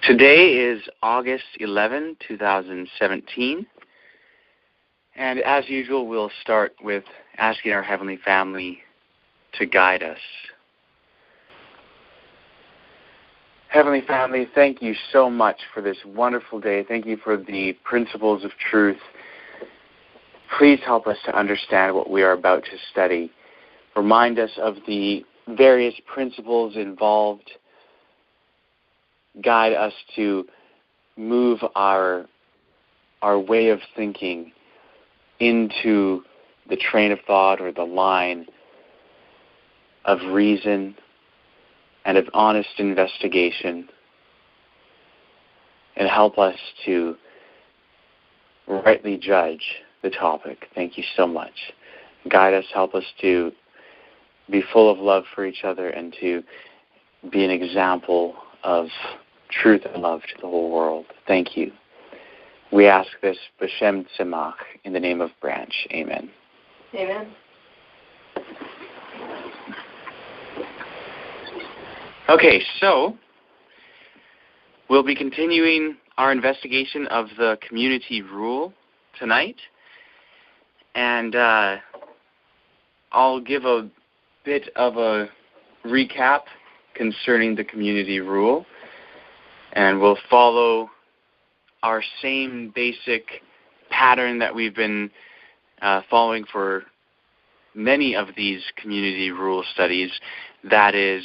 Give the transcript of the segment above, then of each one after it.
Today is August 11, 2017, and as usual, we'll start with asking our Heavenly Family to guide us. Heavenly Family, thank you so much for this wonderful day. Thank you for the principles of truth. Please help us to understand what we are about to study. Remind us of the various principles involved. Guide us to move our way of thinking into the train of thought or the line of reason and of honest investigation, and help us to rightly judge the topic. Thank you so much. Guide us, help us to be full of love for each other and to be an example of truth and love to the whole world. Thank you. We ask this b'shem tzemach, in the name of Branch. Amen. Amen. Okay, so we'll be continuing our investigation of the community rule tonight, and I'll give a bit of a recap concerning the community rule. And we'll follow our same basic pattern that we've been following for many of these community rule studies. That is,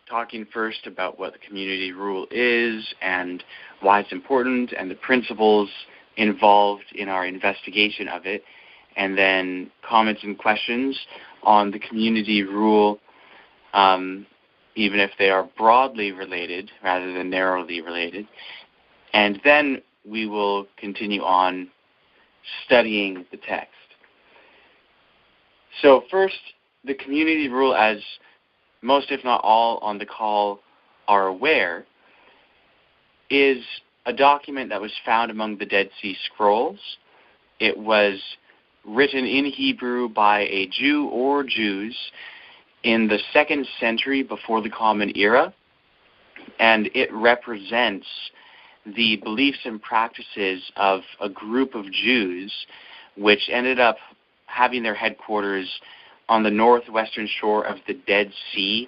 talking first about what the community rule is and why it's important and the principles involved in our investigation of it, and then comments and questions on the community rule, even if they are broadly related rather than narrowly related. And then we will continue on studying the text. So first, the community rule, as most, if not all, on the call are aware, is a document that was found among the Dead Sea Scrolls. It was written in Hebrew by a Jew or Jews in the 2nd century before the Common Era, and it represents the beliefs and practices of a group of Jews which ended up having their headquarters on the northwestern shore of the Dead Sea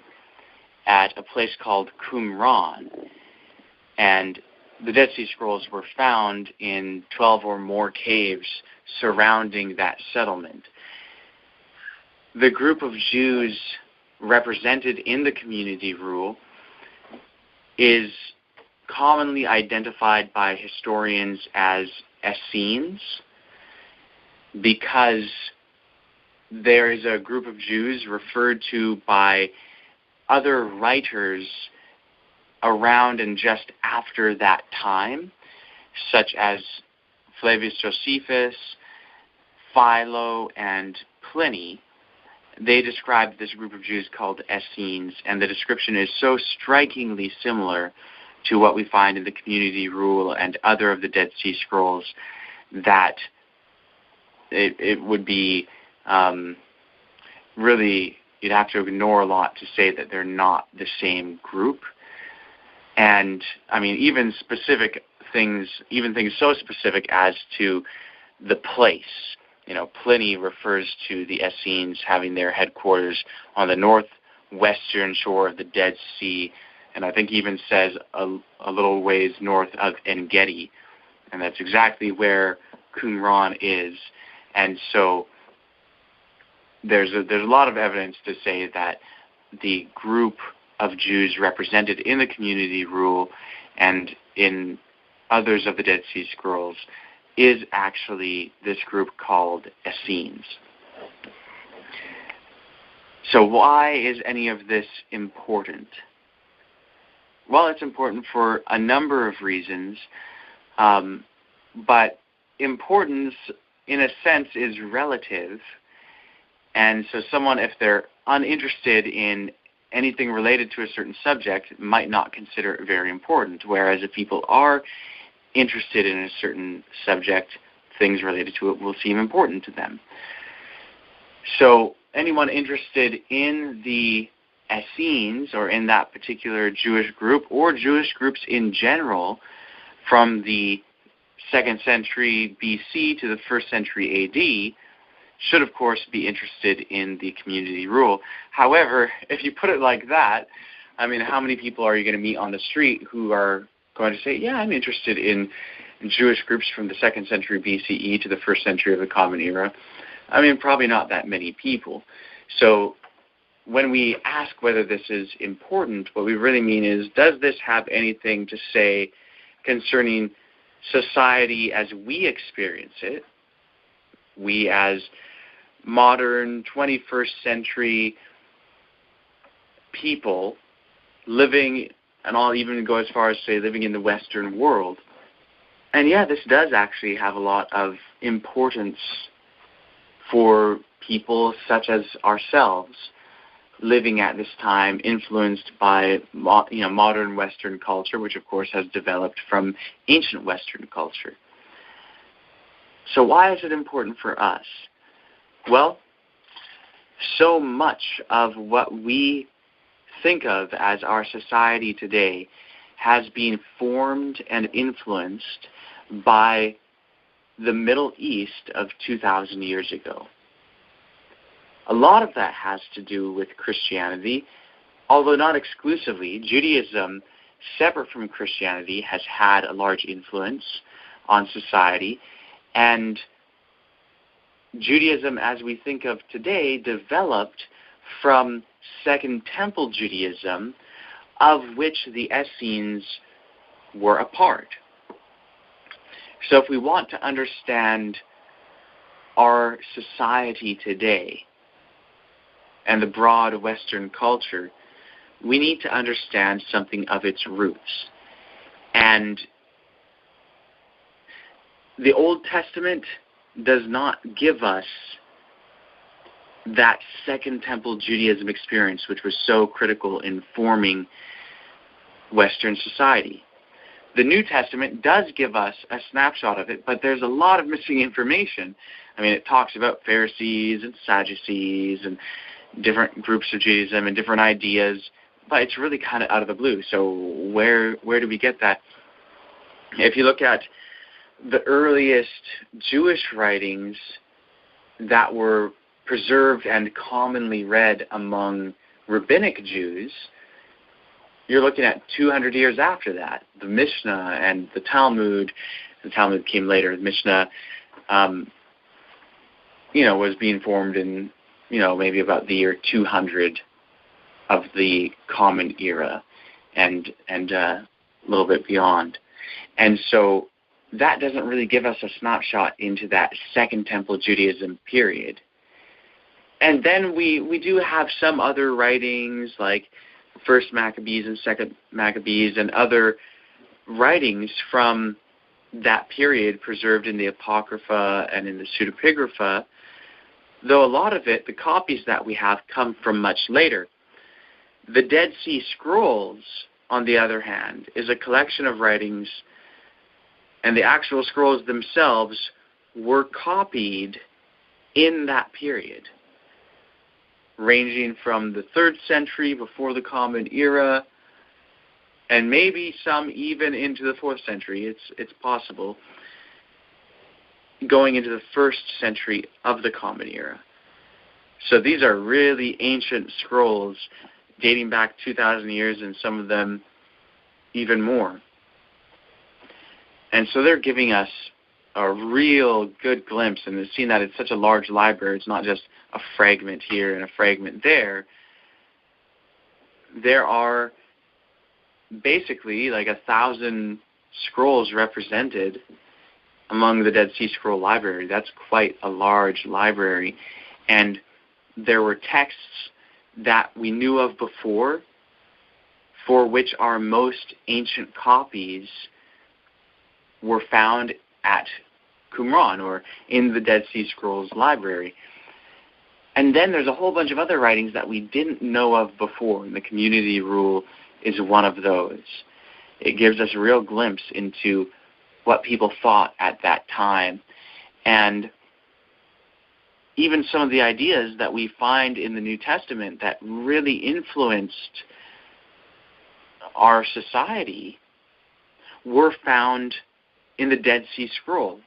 at a place called Qumran. And the Dead Sea Scrolls were found in 12 or more caves surrounding that settlement. The group of Jews represented in the community rule is commonly identified by historians as Essenes, because there is a group of Jews referred to by other writers around and just after that time, such as Flavius Josephus, Philo, and Pliny. They described this group of Jews called Essenes, and the description is so strikingly similar to what we find in the community rule and other of the Dead Sea Scrolls that it would be really, you'd have to ignore a lot to say that they're not the same group. And, I mean, even specific things, even things so specific as to the place. You know, Pliny refers to the Essenes having their headquarters on the northwestern shore of the Dead Sea, and I think even says a little ways north of En-Gedi, and that's exactly where Qumran is. And so there's a lot of evidence to say that the group of Jews represented in the community rule and in others of the Dead Sea Scrolls is actually this group called Essenes. So why is any of this important? Well, it's important for a number of reasons, but importance, in a sense, is relative. And so someone, if they're uninterested in anything related to a certain subject, might not consider it very important, whereas if people are interested in a certain subject, things related to it will seem important to them. So anyone interested in the Essenes, or in that particular Jewish group, or Jewish groups in general, from the 2nd century BC to the 1st century AD, should, of course, be interested in the community rule. However, if you put it like that, I mean, how many people are you going to meet on the street who are going to say, yeah, I'm interested in Jewish groups from the 2nd century BCE to the 1st century of the Common Era? I mean, probably not that many people. So when we ask whether this is important, what we really mean is, does this have anything to say concerning society as we experience it, we as modern 21st century people living, and I'll even go as far as say living in the Western world? And yeah, this does actually have a lot of importance for people such as ourselves, living at this time, influenced by modern Western culture, which of course has developed from ancient Western culture. So why is it important for us? Well, so much of what we think of as our society today has been formed and influenced by the Middle East of 2,000 years ago. A lot of that has to do with Christianity, although not exclusively. Judaism, separate from Christianity, has had a large influence on society, and Judaism, as we think of today, developed from Second Temple Judaism, of which the Essenes were a part. So if we want to understand our society today and the broad Western culture, we need to understand something of its roots. And the Old Testament does not give us that Second Temple Judaism experience, which was so critical in forming Western society. The New Testament does give us a snapshot of it, but there's a lot of missing information. I mean, it talks about Pharisees and Sadducees and different groups of Judaism and different ideas, but it's really kind of out of the blue. So where do we get that? If you look at the earliest Jewish writings that were preserved and commonly read among rabbinic Jews, you're looking at 200 years after that. The Mishnah and the Talmud came later. The Mishnah, was being formed in, maybe about the year 200 of the Common Era and a little bit beyond. And so that doesn't really give us a snapshot into that Second Temple Judaism period. And then we do have some other writings like First Maccabees and Second Maccabees and other writings from that period preserved in the Apocrypha and in the Pseudepigrapha, though a lot of it, the copies that we have, come from much later. The Dead Sea Scrolls, on the other hand, is a collection of writings, and the actual scrolls themselves were copied in that period, ranging from the 3rd century before the Common Era, and maybe some even into the 4th century. It's possible, going into the 1st century of the Common Era. So these are really ancient scrolls dating back 2,000 years, and some of them even more. And so they're giving us a real good glimpse, and seeing that it's such a large library, it's not just a fragment here and a fragment there. There are basically like 1,000 scrolls represented among the Dead Sea Scroll Library. That's quite a large library. And there were texts that we knew of before, for which our most ancient copies were found at Qumran, or in the Dead Sea Scrolls Library. And then there's a whole bunch of other writings that we didn't know of before, and the community rule is one of those. It gives us a real glimpse into what people thought at that time. And even some of the ideas that we find in the New Testament that really influenced our society were found in the Dead Sea Scrolls,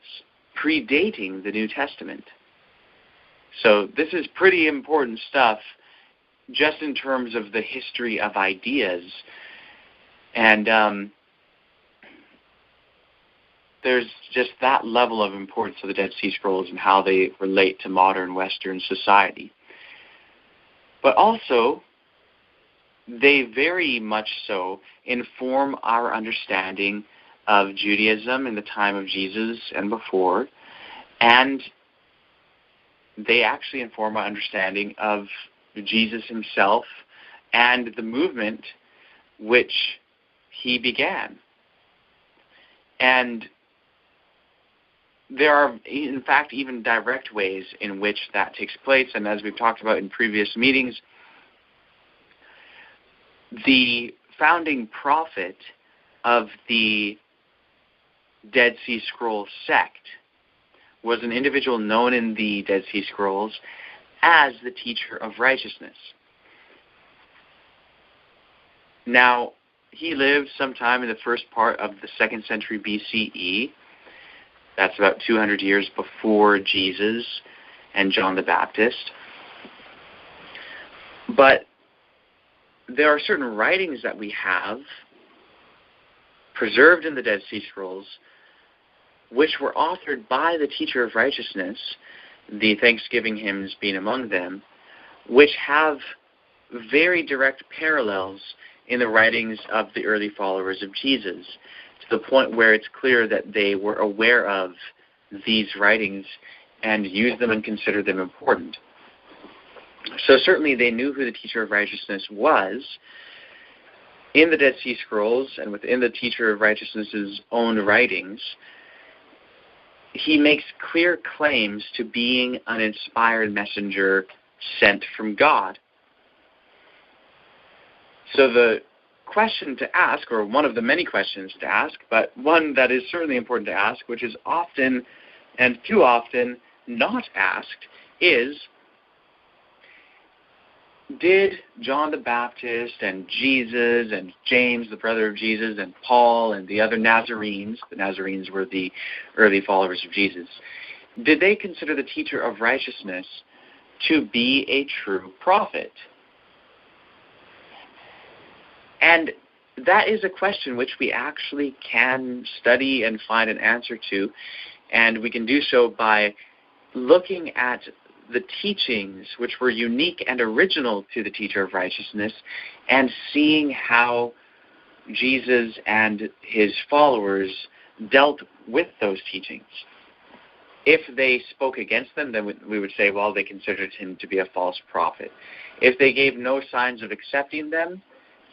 predating the New Testament. So this is pretty important stuff just in terms of the history of ideas. And there's just that level of importance of the Dead Sea Scrolls and how they relate to modern Western society. But also, they very much so inform our understanding of Judaism in the time of Jesus and before, and they actually inform our understanding of Jesus himself and the movement which he began. And there are, in fact, even direct ways in which that takes place. And as we've talked about in previous meetings, the founding prophet of the Dead Sea Scrolls sect was an individual known in the Dead Sea Scrolls as the teacher of righteousness. Now, he lived sometime in the first part of the 2nd century BCE. That's about 200 years before Jesus and John the Baptist. But there are certain writings that we have preserved in the Dead Sea Scrolls which were authored by the teacher of righteousness, the Thanksgiving hymns being among them, which have very direct parallels in the writings of the early followers of Jesus, to the point where it's clear that they were aware of these writings and used them and considered them important. So certainly they knew who the teacher of righteousness was. In the Dead Sea Scrolls and within the teacher of righteousness's own writings, he makes clear claims to being an inspired messenger sent from God. So the question to ask, or one of the many questions to ask, but one that is certainly important to ask, which is often and too often not asked, is, did John the Baptist and Jesus and James, the brother of Jesus, and Paul and the other Nazarenes were the early followers of Jesus, did they consider the teacher of righteousness to be a true prophet? And that is a question which we actually can study and find an answer to, and we can do so by looking at the teachings which were unique and original to the teacher of righteousness and seeing how Jesus and his followers dealt with those teachings. If they spoke against them, then we would say, well, they considered him to be a false prophet. If they gave no signs of accepting them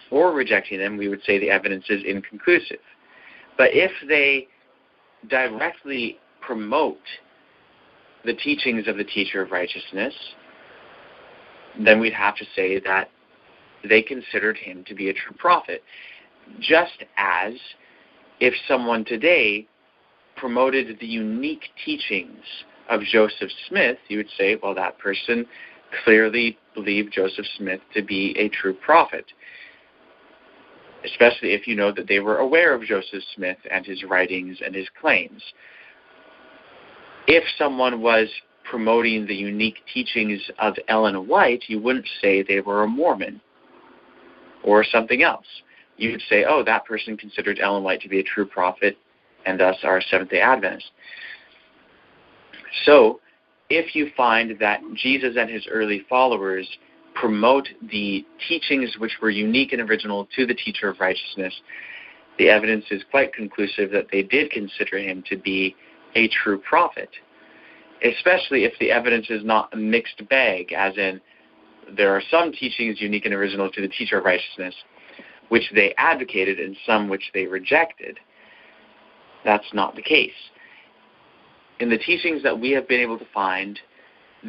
or rejecting them, we would say the evidence is inconclusive. But if they directly promote the teachings of the teacher of righteousness, then we'd have to say that they considered him to be a true prophet. Just as if someone today promoted the unique teachings of Joseph Smith, you would say, well, that person clearly believed Joseph Smith to be a true prophet, especially if you know that they were aware of Joseph Smith and his writings and his claims. If someone was promoting the unique teachings of Ellen White, you wouldn't say they were a Mormon or something else. You would say, oh, that person considered Ellen White to be a true prophet and thus are a Seventh-day Adventist. So, if you find that Jesus and his early followers promote the teachings which were unique and original to the teacher of righteousness, the evidence is quite conclusive that they did consider him to be a true prophet, especially if the evidence is not a mixed bag, as in there are some teachings unique and original to the teacher of righteousness which they advocated and some which they rejected. That's not the case. In the teachings that we have been able to find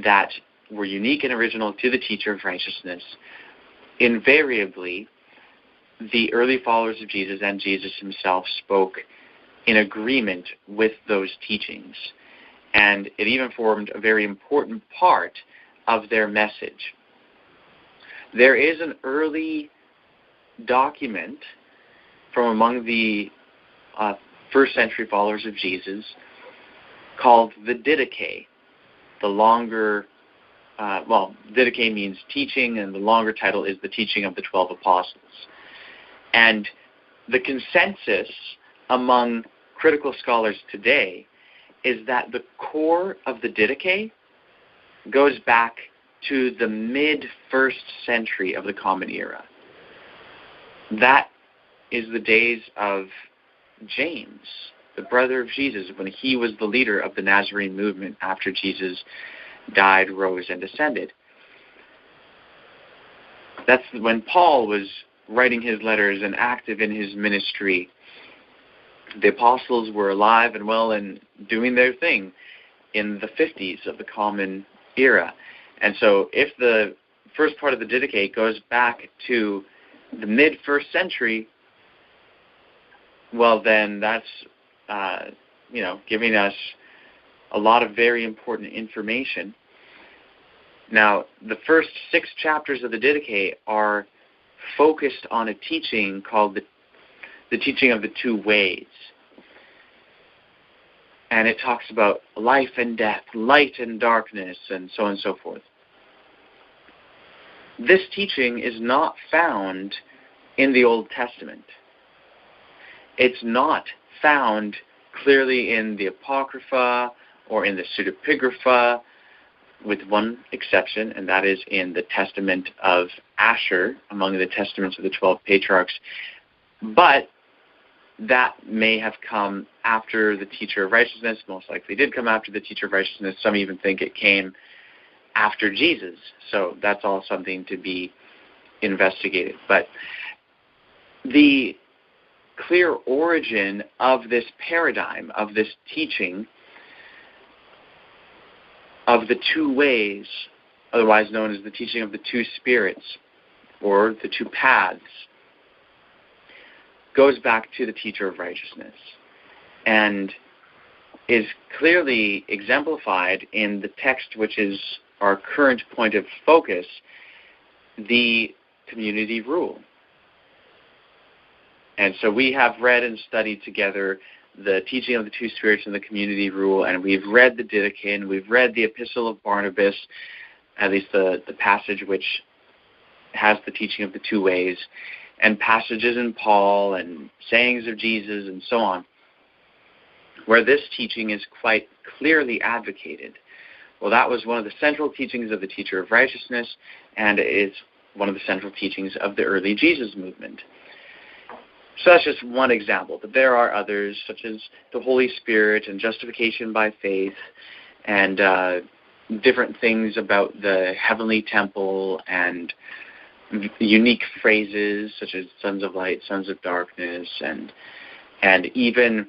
that were unique and original to the teacher of righteousness, invariably the early followers of Jesus and Jesus himself spoke in agreement with those teachings. and it even formed a very important part of their message. There is an early document from among the first century followers of Jesus called the Didache. The longer, Didache means teaching, and the longer title is the Teaching of the 12 Apostles. And the consensus among critical scholars today is that the core of the Didache goes back to the mid-1st century of the Common Era. That is the days of James, the brother of Jesus, when he was the leader of the Nazarene movement after Jesus died, rose, and ascended. That's when Paul was writing his letters and active in his ministry. The apostles were alive and well and doing their thing in the 50s of the Common Era. And so if the first part of the Didache goes back to the mid-1st century, well, then that's giving us a lot of very important information. Now, the first 6 chapters of the Didache are focused on a teaching called the teaching of the 2 ways. And it talks about life and death, light and darkness, and so on and so forth. This teaching is not found in the Old Testament. It's not found clearly in the Apocrypha or in the Pseudepigrapha, with one exception, and that is in the Testament of Asher, among the Testaments of the 12 Patriarchs. But that may have come after the Teacher of Righteousness, most likely did come after the Teacher of Righteousness. Some even think it came after Jesus. So that's all something to be investigated. But the clear origin of this paradigm, of this teaching, of the 2 ways, otherwise known as the teaching of the 2 spirits, or the 2 paths, goes back to the Teacher of Righteousness and is clearly exemplified in the text which is our current point of focus, the community rule. And so we have read and studied together the teaching of the 2 spirits and the community rule, and we've read the Didache, and we've read the Epistle of Barnabas, at least the passage which has the teaching of the 2 ways, and passages in Paul and sayings of Jesus and so on, where this teaching is quite clearly advocated. Well, that was one of the central teachings of the Teacher of Righteousness, and it is one of the central teachings of the early Jesus movement. So that's just one example, but there are others, such as the Holy Spirit and justification by faith, and different things about the heavenly temple, and unique phrases such as sons of light, sons of darkness, and even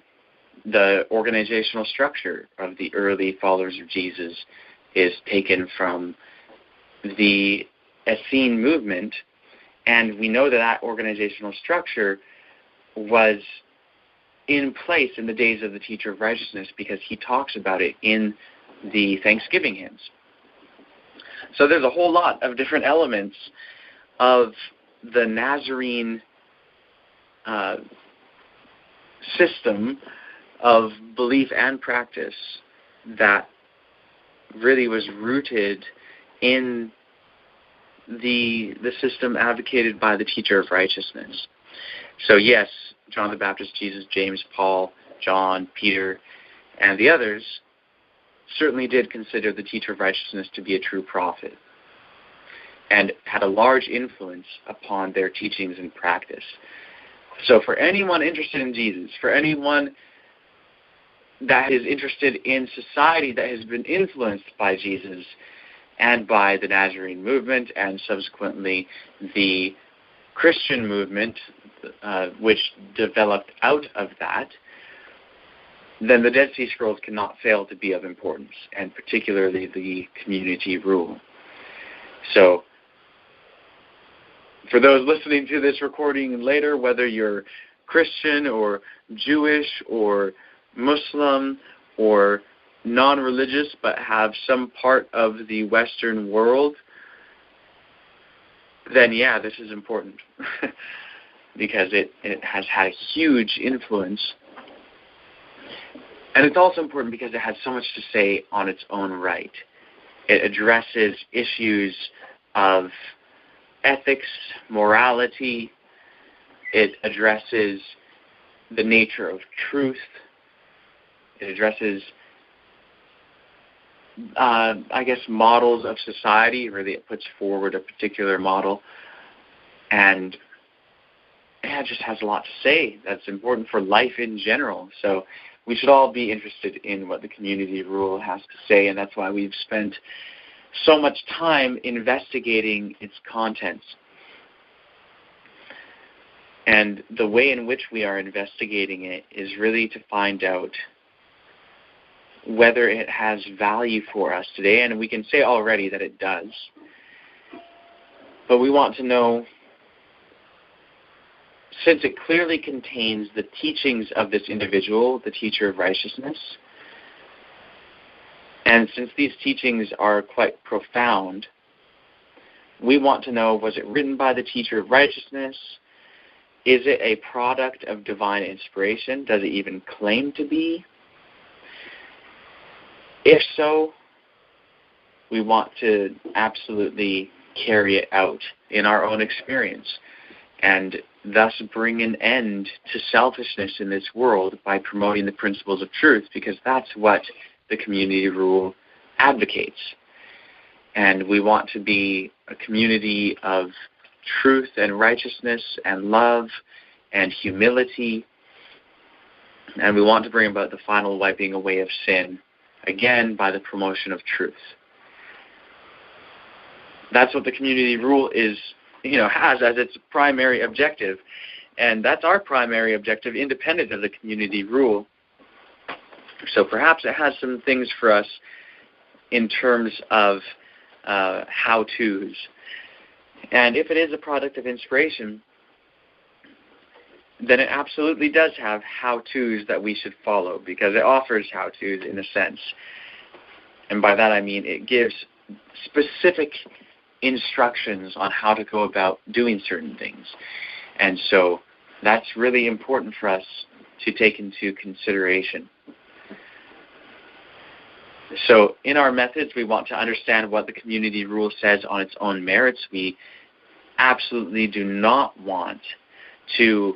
the organizational structure of the early followers of Jesus is taken from the Essene movement, and we know that organizational structure was in place in the days of the Teacher of Righteousness because he talks about it in the Thanksgiving hymns. So there's a whole lot of different elements of the Nazarene system of belief and practice that really was rooted in the system advocated by the Teacher of Righteousness. So yes, John the Baptist, Jesus, James, Paul, John, Peter, and the others certainly did consider the Teacher of Righteousness to be a true prophet and had a large influence upon their teachings and practice. So for anyone interested in Jesus, for anyone that is interested in society that has been influenced by Jesus and by the Nazarene movement and subsequently the Christian movement, which developed out of that, then the Dead Sea Scrolls cannot fail to be of importance, and particularly the community rule. So, for those listening to this recording later, whether you're Christian or Jewish or Muslim or non-religious but have some part of the Western world, then yeah, this is important because it has had a huge influence. And it's also important because it has so much to say on its own right. It addresses issues of ethics, morality. It addresses the nature of truth. It addresses, models of society. Really, it puts forward a particular model. And it just has a lot to say that's important for life in general. So we should all be interested in what the community rule has to say, and that's why we've spent so much time investigating its contents. And the way in which we are investigating it is really to find out whether it has value for us today, and we can say already that it does. But we want to know, since it clearly contains the teachings of this individual, the teacher of righteousness, and since these teachings are quite profound, we want to know, was it written by the teacher of righteousness? Is it a product of divine inspiration? Does it even claim to be? If so, we want to absolutely carry it out in our own experience and thus bring an end to selfishness in this world by promoting the principles of truth, because that's what the community rule advocates. And we want to be a community of truth and righteousness and love and humility, and we want to bring about the final wiping away of sin, again, by the promotion of truth. That's what the community rule has as its primary objective, and that's our primary objective, independent of the community rule. So perhaps it has some things for us in terms of how-tos. And if it is a product of inspiration, then it absolutely does have how-tos that we should follow, because it offers how-tos in a sense. And by that I mean it gives specific instructions on how to go about doing certain things. And so that's really important for us to take into consideration. So in our methods, we want to understand what the community rule says on its own merits. We absolutely do not want to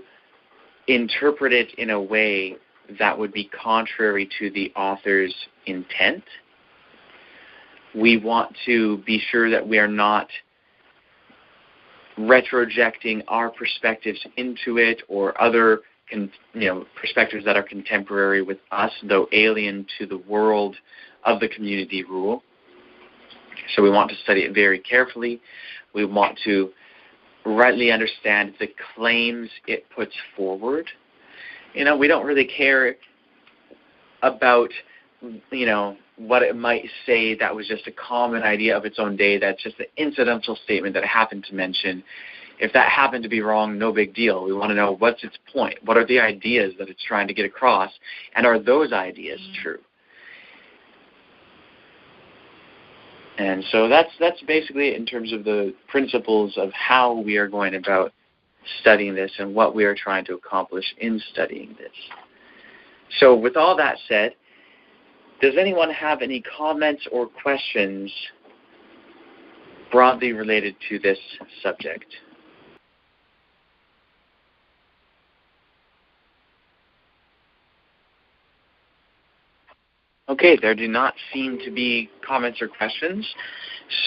interpret it in a way that would be contrary to the author's intent. We want to be sure that we are not retrojecting our perspectives into it or other perspectives that are contemporary with us, though alien to the world of the community rule. So we want to study it very carefully. We want to rightly understand the claims it puts forward. We don't really care about, what it might say that was just a common idea of its own day, that's just an incidental statement that it happened to mention. If that happened to be wrong, no big deal. We want to know, what's its point? What are the ideas that it's trying to get across? And are those ideas true? And so that's basically it in terms of the principles of how we are going about studying this and what we are trying to accomplish in studying this. So with all that said, does anyone have any comments or questions broadly related to this subject? Okay, there do not seem to be comments or questions.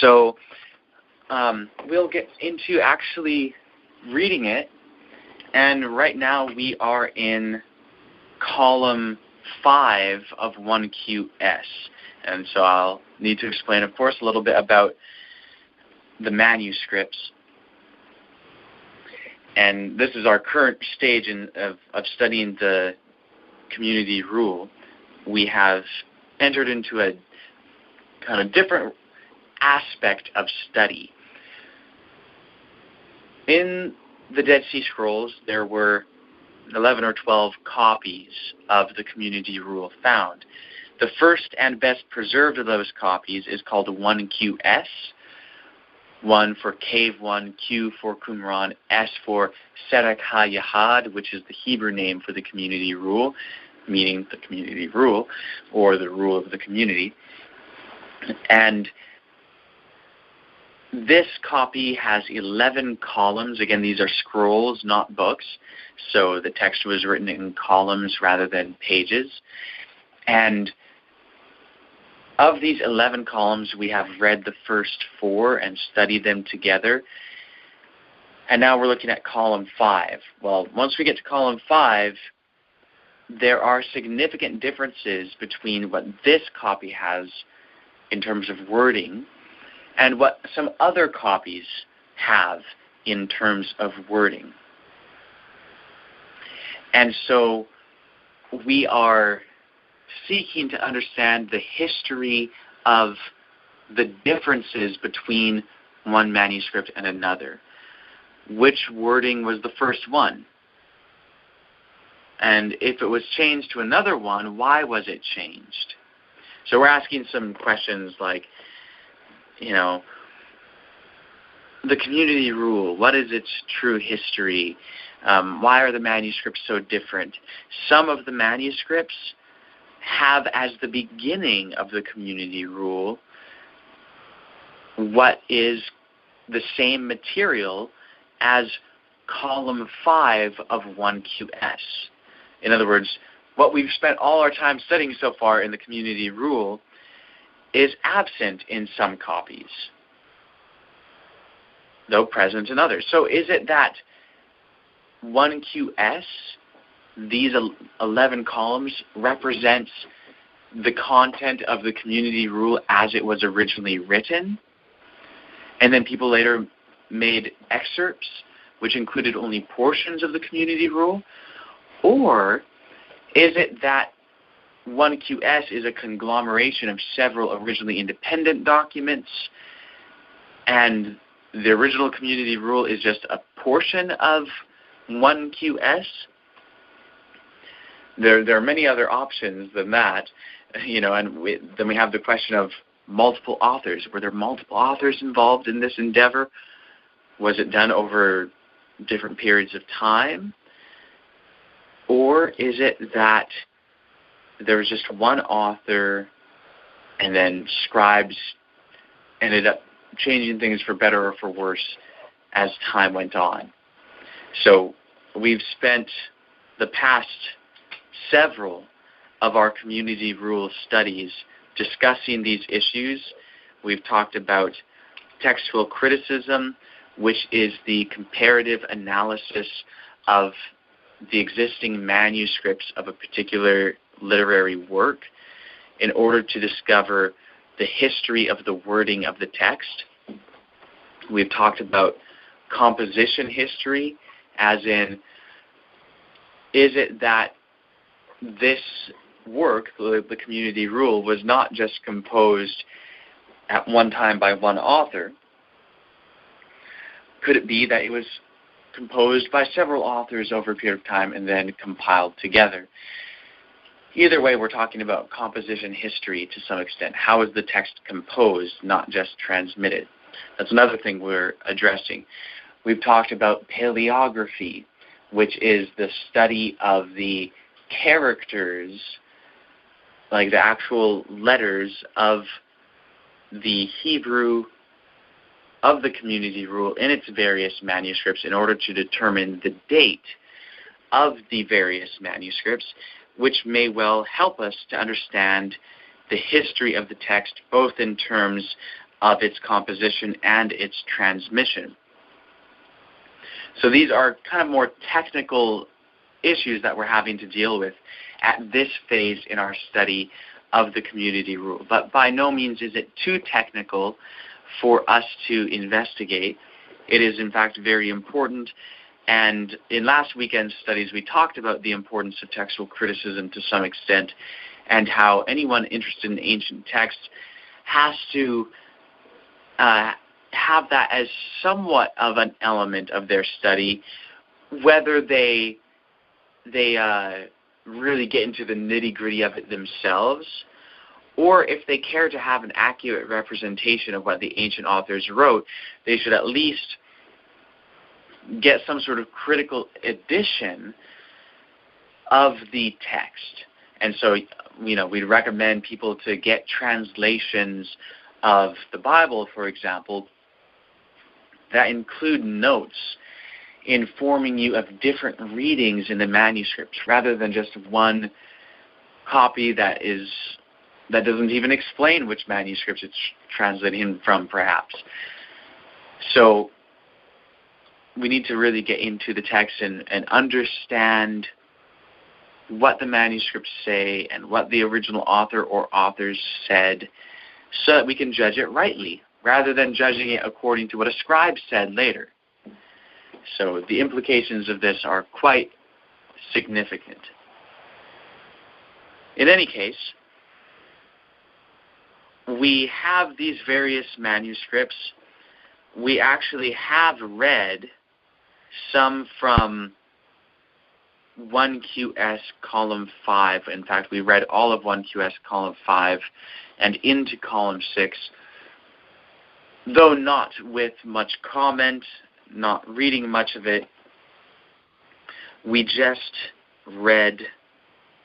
So we'll get into actually reading it. And right now we are in column 5 of 1QS. And so I'll need to explain, of course, a little bit about the manuscripts. And this is our current stage of studying the community rule. We have entered into a kind of different aspect of study. In the Dead Sea Scrolls, there were 11 or 12 copies of the community rule found. The first and best preserved of those copies is called 1QS, 1 for Cave 1, Q for Qumran, S for Serek HaYahad, which is the Hebrew name for the community rule, meaning the community rule, or the rule of the community. And this copy has 11 columns. Again, these are scrolls, not books. So the text was written in columns rather than pages. And of these 11 columns, we have read the first 4 and studied them together. And now we're looking at column 5. Well, once we get to column 5, there are significant differences between what this copy has in terms of wording and what some other copies have in terms of wording. And so we are seeking to understand the history of the differences between one manuscript and another. Which wording was the first one? And if it was changed to another one, why was it changed? So we're asking some questions like, the community rule, what is its true history? Why are the manuscripts so different? Some of the manuscripts have as the beginning of the community rule what is the same material as column 5 of 1QS. In other words, what we've spent all our time studying so far in the community rule is absent in some copies, though present in others. So is it that 1QS, these 11 columns, represents the content of the community rule as it was originally written, and then people later made excerpts which included only portions of the community rule? Or is it that 1QS is a conglomeration of several originally independent documents, and the original community rule is just a portion of 1QS? There are many other options than that, and then we have the question of multiple authors. Were there multiple authors involved in this endeavor? Was it done over different periods of time? Or is it that there was just one author and then scribes ended up changing things for better or for worse as time went on? So we've spent the past several of our community rule studies discussing these issues. We've talked about textual criticism, which is the comparative analysis of the existing manuscripts of a particular literary work in order to discover the history of the wording of the text. We've talked about composition history, as in, is it that this work, the community rule, was not just composed at one time by one author? Could it be that it was composed by several authors over a period of time and then compiled together? Either way, we're talking about composition history to some extent. How is the text composed, not just transmitted? That's another thing we're addressing. We've talked about paleography, which is the study of the characters, like the actual letters of the Hebrew of the community rule in its various manuscripts in order to determine the date of the various manuscripts, which may well help us to understand the history of the text, both in terms of its composition and its transmission. So these are kind of more technical issues that we're having to deal with at this phase in our study of the community rule. But by no means is it too technical for us to investigate. It is, in fact, very important. And in last weekend's studies, we talked about the importance of textual criticism to some extent, and how anyone interested in ancient texts has to have that as somewhat of an element of their study, whether they really get into the nitty-gritty of it themselves, or if they care to have an accurate representation of what the ancient authors wrote, they should at least get some sort of critical edition of the text. And so, we'd recommend people to get translations of the Bible, for example, that include notes informing you of different readings in the manuscripts, rather than just one copy that doesn't even explain which manuscripts it's translating from, perhaps. So we need to really get into the text and understand what the manuscripts say and what the original author or authors said, so that we can judge it rightly, rather than judging it according to what a scribe said later. So the implications of this are quite significant. In any case, we have these various manuscripts. We actually have read some from 1QS column 5. In fact, we read all of 1QS column 5 and into column 6, though not with much comment, not reading much of it. We just read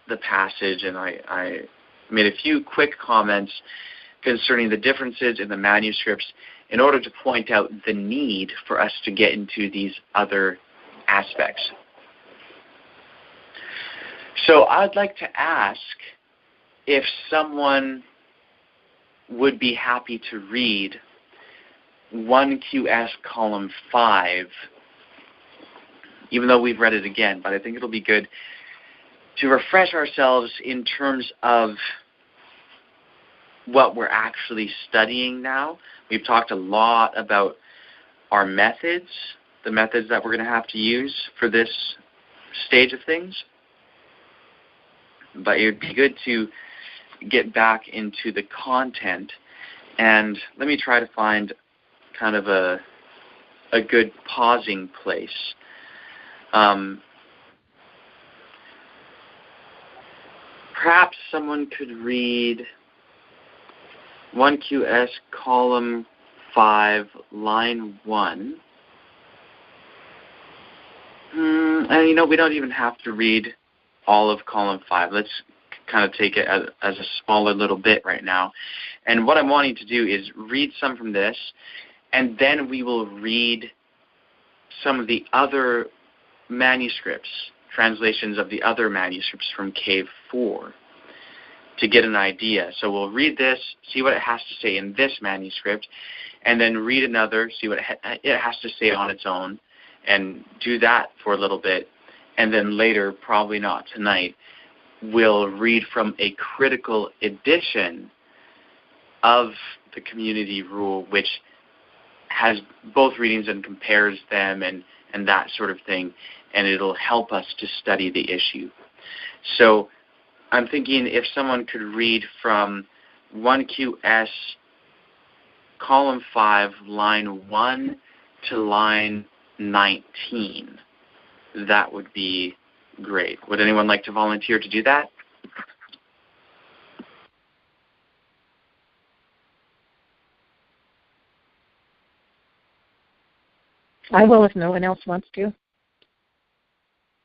the passage, and I made a few quick comments concerning the differences in the manuscripts in order to point out the need for us to get into these other aspects. So I'd like to ask if someone would be happy to read 1QS column 5, even though we've read it again, but I think it'll be good to refresh ourselves in terms of what we're actually studying now. We've talked a lot about our methods, the methods that we're going to have to use for this stage of things. But it would be good to get back into the content, and let me try to find kind of a good pausing place. Perhaps someone could read 1QS column 5, line 1. And we don't even have to read all of column 5. Let's kind of take it as a smaller little bit right now. And what I'm wanting to do is read some from this, and then we will read some of the other manuscripts, translations of the other manuscripts from Cave 4, to get an idea. So we'll read this, see what it has to say in this manuscript, and then read another, see what it has to say on its own, and do that for a little bit. And then later, probably not tonight, we'll read from a critical edition of the community rule, which has both readings and compares them and that sort of thing, and it'll help us to study the issue. So I'm thinking if someone could read from 1QS column 5, line 1 to line 19, that would be great. Would anyone like to volunteer to do that? I will if no one else wants to.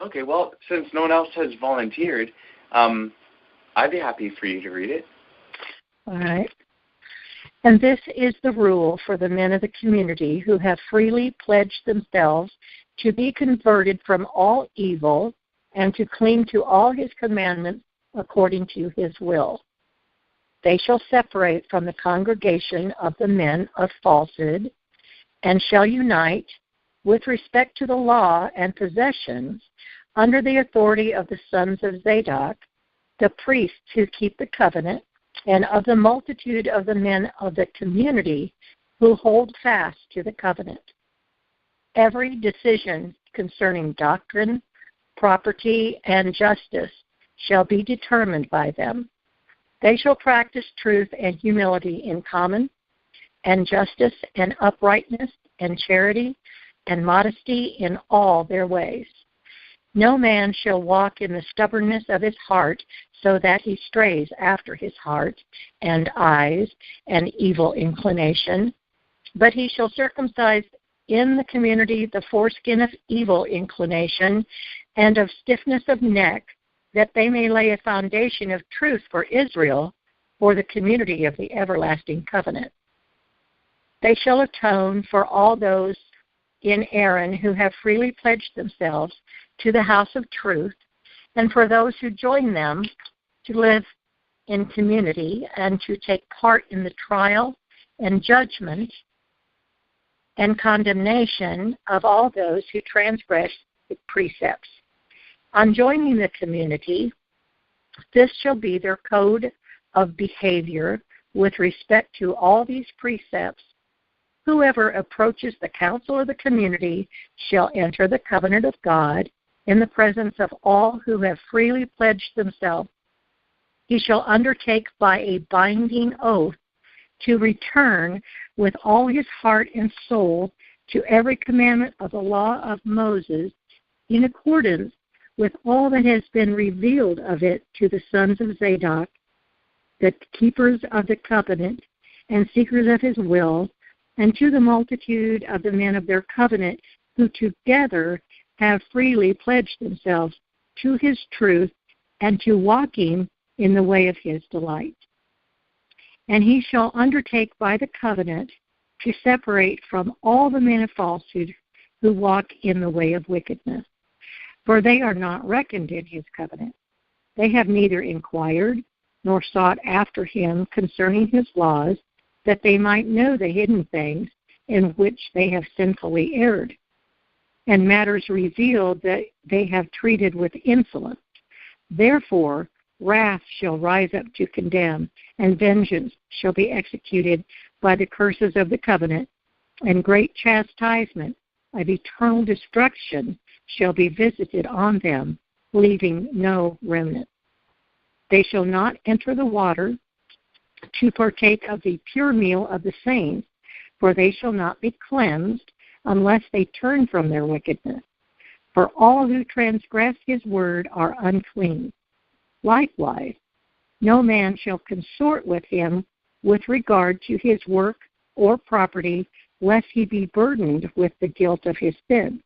Okay, well, since no one else has volunteered, I'd be happy for you to read it. All right. And this is the rule for the men of the community who have freely pledged themselves to be converted from all evil and to cling to all his commandments according to his will. They shall separate from the congregation of the men of falsehood and shall unite with respect to the law and possessions under the authority of the sons of Zadok, the priests who keep the covenant, and of the multitude of the men of the community who hold fast to the covenant. Every decision concerning doctrine, property, and justice shall be determined by them. They shall practice truth and humility in common, and justice and uprightness and charity and modesty in all their ways. No man shall walk in the stubbornness of his heart, so that he strays after his heart and eyes and evil inclination. But he shall circumcise in the community the foreskin of evil inclination and of stiffness of neck, that they may lay a foundation of truth for Israel, for the community of the everlasting covenant. They shall atone for all those in Aaron who have freely pledged themselves to the house of truth, and for those who join them to live in community and to take part in the trial and judgment and condemnation of all those who transgress the precepts. On joining the community, this shall be their code of behavior with respect to all these precepts. Whoever approaches the council of the community shall enter the covenant of God in the presence of all who have freely pledged themselves. He shall undertake by a binding oath to return with all his heart and soul to every commandment of the law of Moses, in accordance with all that has been revealed of it to the sons of Zadok, the keepers of the covenant and seekers of his will, and to the multitude of the men of their covenant, who together have freely pledged themselves to his truth and to walking in the way of his delight. And he shall undertake by the covenant to separate from all the men of falsehood who walk in the way of wickedness. For they are not reckoned in his covenant. They have neither inquired nor sought after him concerning his laws, that they might know the hidden things in which they have sinfully erred, and matters revealed that they have treated with insolence. Therefore, wrath shall rise up to condemn, and vengeance shall be executed by the curses of the covenant, and great chastisement of eternal destruction shall be visited on them, leaving no remnant. They shall not enter the water to partake of the pure meal of the saints, for they shall not be cleansed unless they turn from their wickedness. For all who transgress his word are unclean. Likewise, no man shall consort with him with regard to his work or property, lest he be burdened with the guilt of his sin.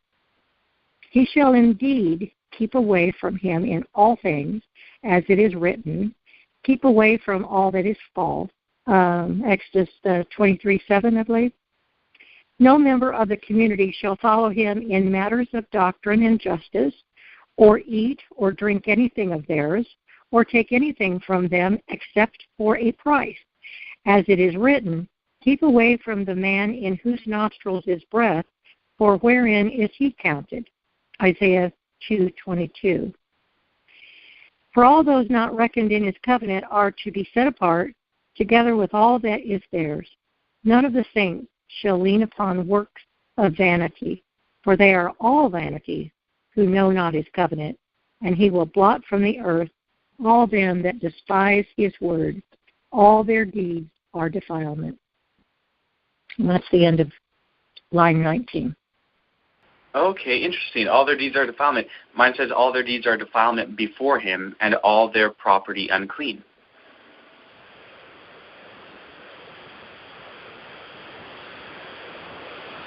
He shall indeed keep away from him in all things, as it is written, keep away from all that is false. Exodus 23:7, I believe. No member of the community shall follow him in matters of doctrine and justice, or eat or drink anything of theirs, or take anything from them except for a price. As it is written, keep away from the man in whose nostrils is breath, for wherein is he counted? Isaiah 2:22. For all those not reckoned in his covenant are to be set apart, together with all that is theirs. None of the saints shall lean upon works of vanity, for they are all vanity who know not his covenant, and he will blot from the earth all them that despise his word. All their deeds are defilement. And that's the end of line 19. Okay, interesting. All their deeds are defilement. Mine says all their deeds are defilement before him, and all their property unclean.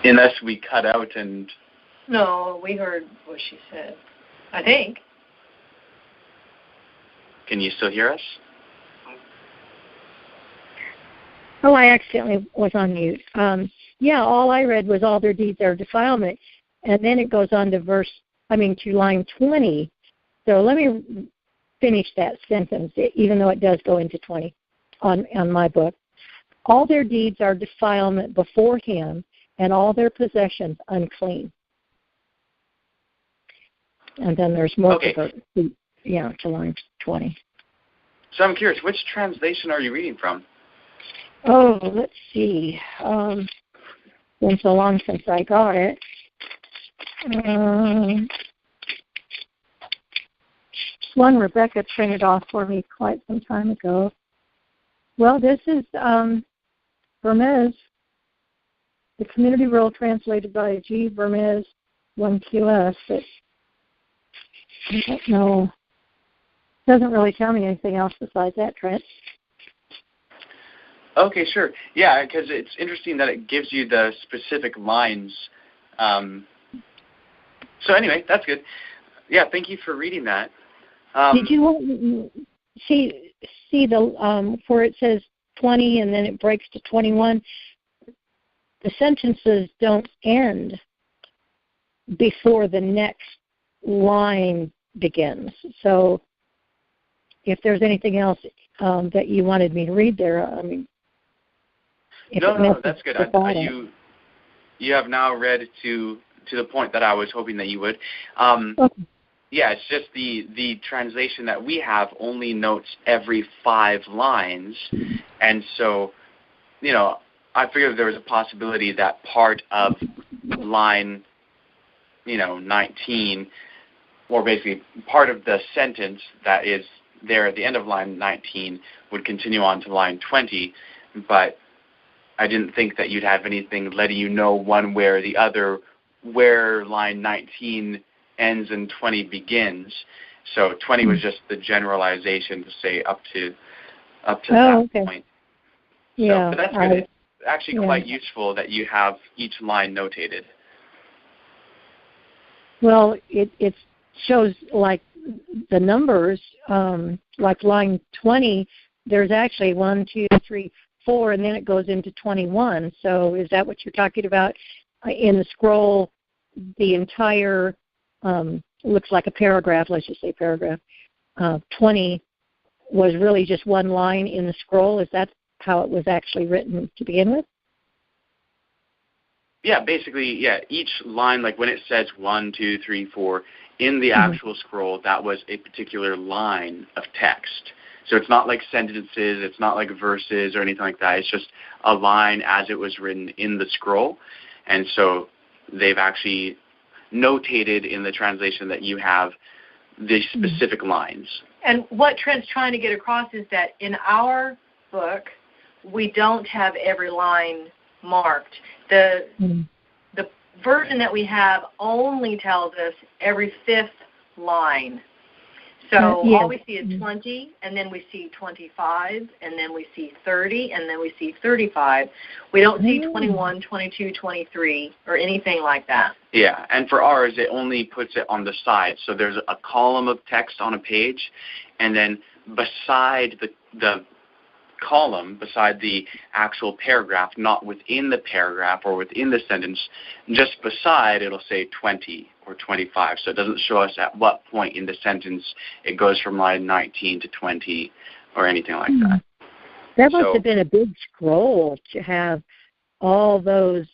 Unless we cut out and... No, we heard what she said. I think. Can you still hear us? Oh, I accidentally was on mute. All I read was all their deeds are defilement. And then it goes on to to line 20. So let me finish that sentence, even though it does go into 20 on my book. All their deeds are defilement before him, and all their possessions unclean. And then there's more to line 20. So I'm curious, which translation are you reading from? Oh, let's see. Been so long since I got it. One Rebecca printed off for me quite some time ago. Well, this is Vermes, the Community Rule translated by G. Vermes 1QS. I don't know. Doesn't really tell me anything else besides that, Trent. Okay, sure. Yeah, because it's interesting that it gives you the specific lines. So anyway, that's good. Yeah, thank you for reading that. Did you see the where it says 20 and then it breaks to 21? The sentences don't end before the next line begins. So if there's anything else that you wanted me to read there, I mean, no, that's good. You have now read to the point that I was hoping that you would. Okay. Yeah, it's just the translation that we have only notes every 5 lines, and so, I figured there was a possibility that part of line, 19, or basically part of the sentence that is there at the end of line 19 would continue on to line 20, but I didn't think that you'd have anything letting you know one way or the other where line 19 ends and 20 begins. So 20 was just the generalization to say up to that point. Yeah, so, but that's good. It's actually quite useful that you have each line notated. Well, it shows like the numbers, like line 20, there's actually 1, 2, 3, 4, and then it goes into 21. So is that what you're talking about? In the scroll, the entire, looks like a paragraph, let's just say paragraph, 20 was really just one line in the scroll. Is that how it was actually written to begin with? Yeah, basically, yeah, each line, like when it says 1, 2, 3, 4, in the actual scroll, that was a particular line of text. So it's not like sentences, it's not like verses or anything like that. It's just a line as it was written in the scroll. And so they've actually notated in the translation that you have the specific lines. And what Trent's trying to get across is that in our book, we don't have every line marked. The version that we have only tells us every 5th line. So all we see is 20, and then we see 25, and then we see 30, and then we see 35. We don't see 21, 22, 23, or anything like that. Yeah, and for ours, it only puts it on the side. So there's a column of text on a page, and then beside the column, beside the actual paragraph, not within the paragraph or within the sentence, just beside, it'll say 20 or 25. So it doesn't show us at what point in the sentence it goes from line 19 to 20 or anything like that. That must have been a big scroll to have all those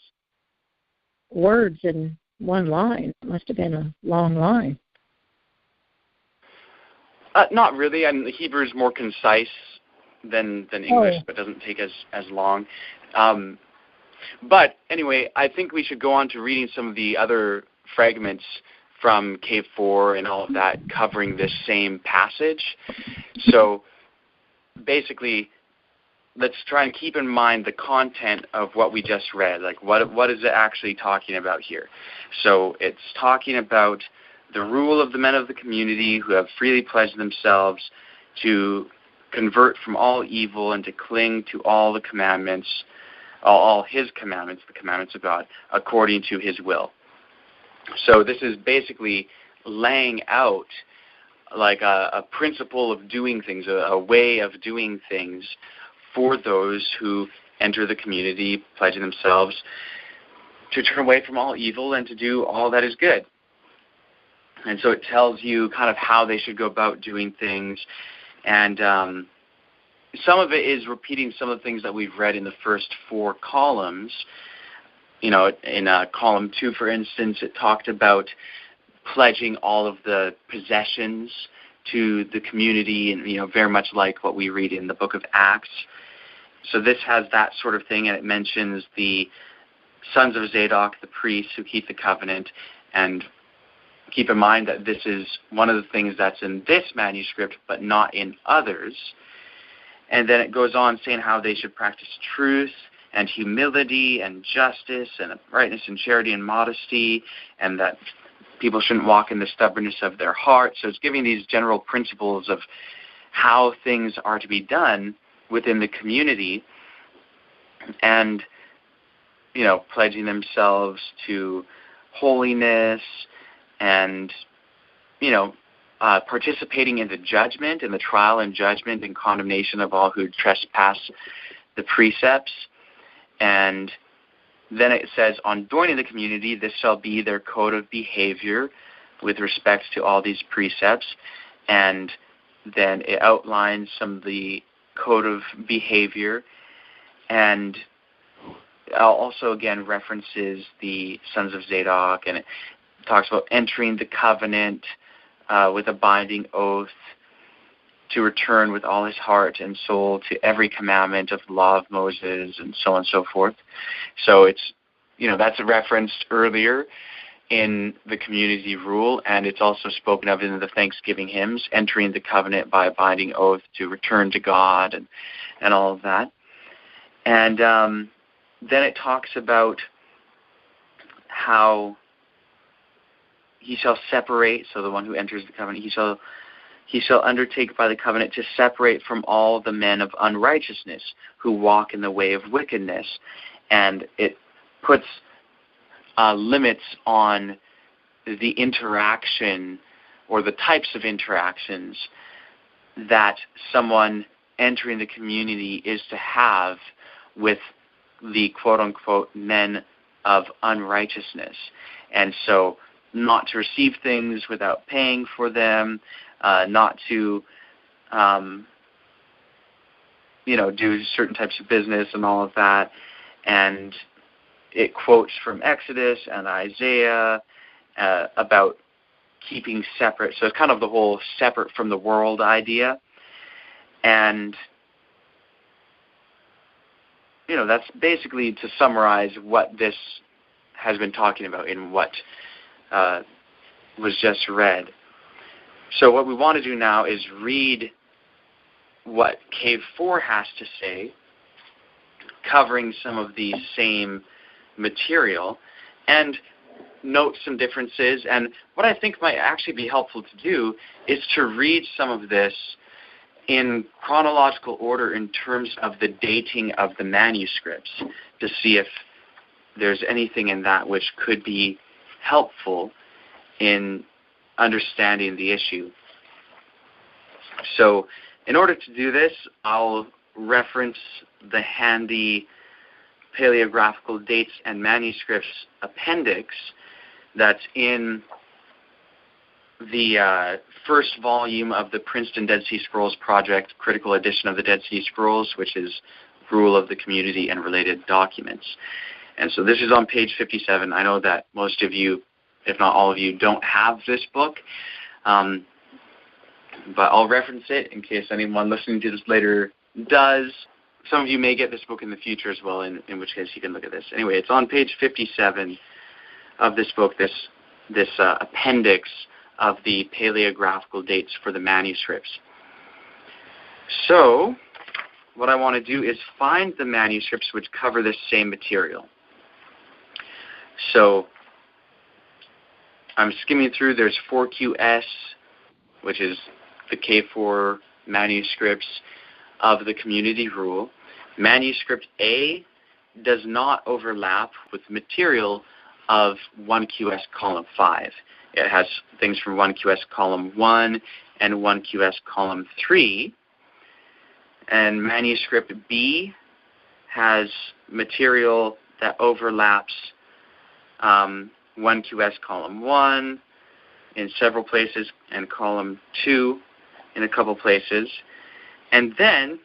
words in one line. It must have been a long line. Not really. I mean, the Hebrew is more concise than English, but doesn't take as long. But anyway, I think we should go on to reading some of the other fragments from Cave 4 and all of that, covering this same passage. So basically, let's try and keep in mind the content of what we just read. Like, what is it actually talking about here? So it's talking about the rule of the men of the community who have freely pledged themselves to convert from all evil and to cling to all the commandments, all his commandments, the commandments of God, according to his will. So this is basically laying out like a principle of doing things, a way of doing things for those who enter the community, pledging themselves to turn away from all evil and to do all that is good. And so it tells you kind of how they should go about doing things. And some of it is repeating some of the things that we've read in the first 4 columns. In column 2, for instance, it talked about pledging all of the possessions to the community, and very much like what we read in the book of Acts. So this has that sort of thing, and it mentions the sons of Zadok, the priests who keep the covenant. And keep in mind that this is one of the things that's in this manuscript, but not in others. And then it goes on saying how they should practice truth and humility and justice and uprightness and charity and modesty, and that people shouldn't walk in the stubbornness of their heart. So it's giving these general principles of how things are to be done within the community, and, you know, pledging themselves to holiness and, you know, participating in the judgment, in the trial and judgment and condemnation of all who trespass the precepts. And then it says, on joining the community, this shall be their code of behavior with respect to all these precepts. And then it outlines some of the code of behavior, and also again references the sons of Zadok, and it talks about entering the covenant with a binding oath, to return with all his heart and soul to every commandment of the law of Moses, and so on and so forth. So it's, you know, that's referenced earlier in the community rule, and it's also spoken of in the Thanksgiving hymns, entering the covenant by a binding oath to return to God, and all of that. And then it talks about how he shall separate, so the one who enters the covenant, he shall undertake by the covenant to separate from all the men of unrighteousness who walk in the way of wickedness. And it puts limits on the interaction or the types of interactions that someone entering the community is to have with the quote-unquote men of unrighteousness. And so not to receive things without paying for them, not to, you know, do certain types of business and all of that. And it quotes from Exodus and Isaiah about keeping separate. So it's kind of the whole separate from the world idea. And, you know, that's basically to summarize what this has been talking about in what was just read. So what we want to do now is read what Cave 4 has to say, covering some of the same material, and note some differences. And what I think might actually be helpful to do is to read some of this in chronological order in terms of the dating of the manuscripts, to see if there's anything in that which could be helpful in understanding the issue. So in order to do this, I'll reference the handy paleographical dates and manuscripts appendix that's in the first volume of the Princeton Dead Sea Scrolls Project, critical edition of the Dead Sea Scrolls, which is Rule of the Community and Related Documents. And so this is on page 57. I know that most of you, if not all of you, don't have this book, but I'll reference it in case anyone listening to this later does. Some of you may get this book in the future as well, in which case you can look at this. Anyway, it's on page 57 of this book, this appendix of the paleographical dates for the manuscripts. So what I want to do is find the manuscripts which cover this same material. So I'm skimming through. There's 4QS, which is the K4 manuscripts of the community rule. Manuscript A does not overlap with material of 1QS column 5. It has things from 1QS column 1 and 1QS column 3. And manuscript B has material that overlaps 1QS column 1 in several places and column 2 in a couple places. And then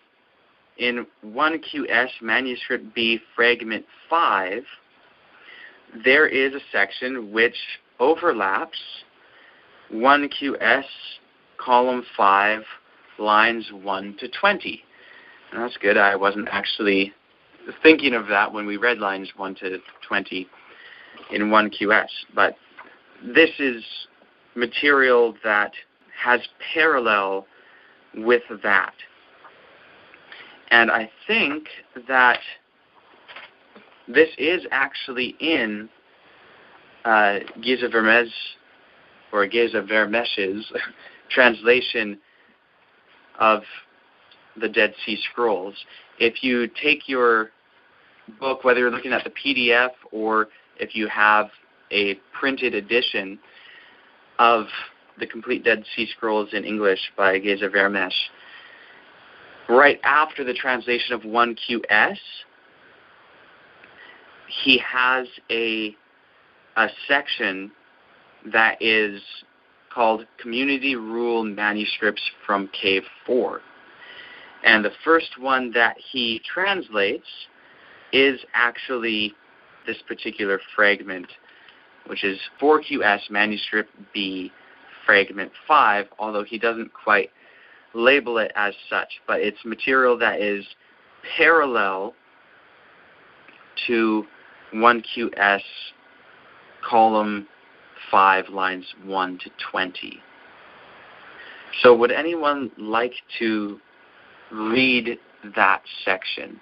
in 1QS manuscript B fragment 5, there is a section which overlaps 1QS column 5 lines 1 to 20. And that's good. I wasn't actually thinking of that when we read lines 1 to 20 in 1QS. But this is material that has parallel with that. And I think that this is actually in Giza Vermes' or Geza Vermesh's translation of the Dead Sea Scrolls. If you take your book, whether you're looking at the PDF or if you have a printed edition of the complete Dead Sea Scrolls in English by Geza Vermesh, right after the translation of 1QS, he has a section that is called Community Rule Manuscripts from Cave 4. And the first one that he translates is actually this particular fragment, which is 4QS Manuscript B, Fragment 5, although he doesn't quite label it as such, but it's material that is parallel to 1QS column 5, lines 1 to 20. So would anyone like to read that section?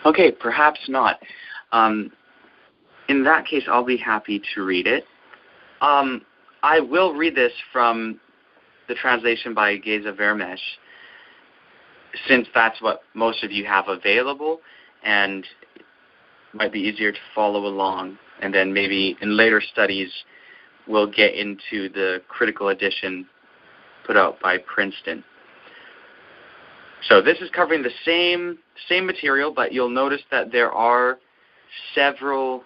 Okay, perhaps not. In that case, I'll be happy to read it. I will read this from the translation by Geza Vermesh, since that's what most of you have available, and it might be easier to follow along. And then maybe in later studies, we'll get into the critical edition put out by Princeton. So this is covering the same material, but you'll notice that there are several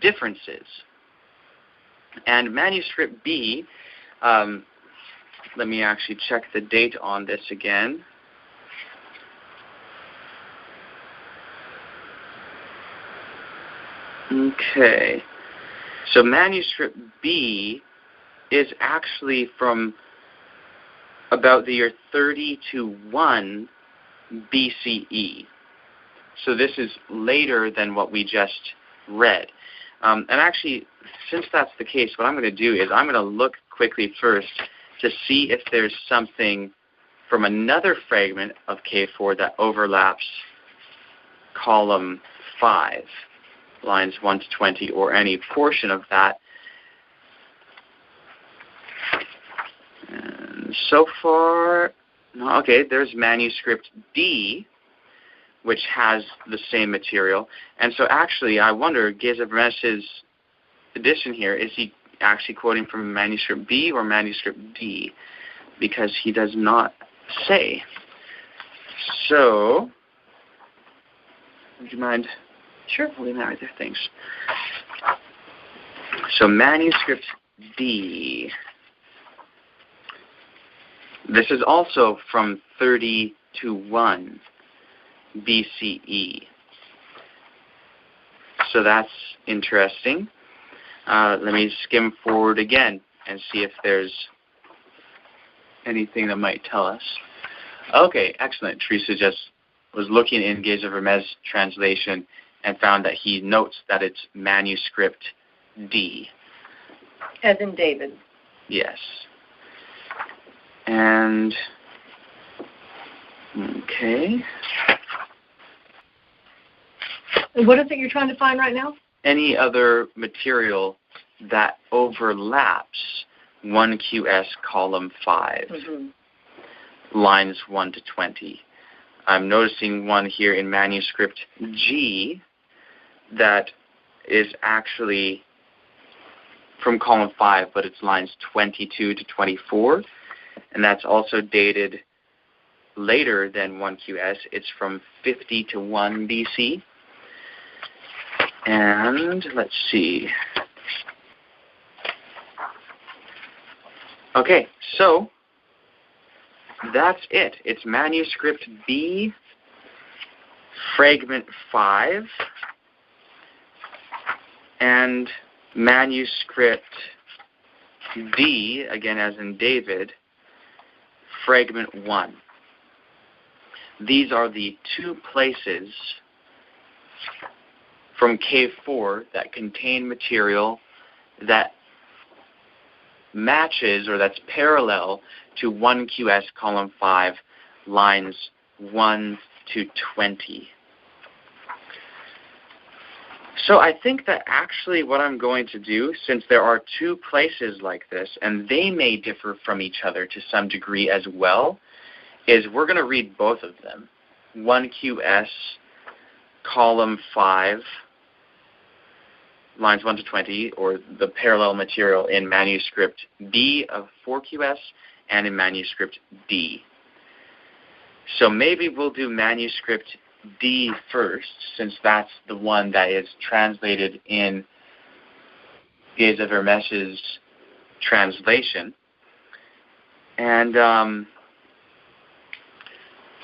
differences. And manuscript B, let me actually check the date on this again. Okay. So manuscript B is actually from about the year 30 to 1 BCE. So this is later than what we just read. And actually, since that's the case, what I'm going to do is I'm going to look quickly first to see if there's something from another fragment of K4 that overlaps column 5, lines 1 to 20, or any portion of that. And so far, okay, there's manuscript D, which has the same material. And so actually, I wonder, Geza Vermesh's edition here, is he actually quoting from manuscript B or manuscript D? Because he does not say. So, would you mind? Sure, leave that right there, thanks. So manuscript D. This is also from 30 to 1 BCE. So that's interesting. Let me skim forward again and see if there's anything that might tell us. Okay, excellent. Teresa just was looking in Geza Vermesh's translation and found that he notes that it's manuscript D. As in David. Yes. And, okay. What is it you're trying to find right now? Any other material that overlaps 1QS column 5, lines 1 to 20. I'm noticing one here in manuscript G that is actually from column 5, but it's lines 22 to 24. And that's also dated later than 1QS. It's from 50 to 1 BC. And let's see. Okay, so that's it. It's manuscript B, fragment 5, and manuscript D, again as in David, fragment 1. These are the two places from Cave 4 that contain material that matches, or that's parallel to 1QS column 5, lines 1 to 20. So I think that actually what I'm going to do, since there are two places like this, and they may differ from each other to some degree as well, is we're going to read both of them. 1QS, column 5, lines 1 to 20, or the parallel material in manuscript B of 4QS and in manuscript D. So maybe we'll do manuscript D first, since that's the one that is translated in Geza Vermes's translation. And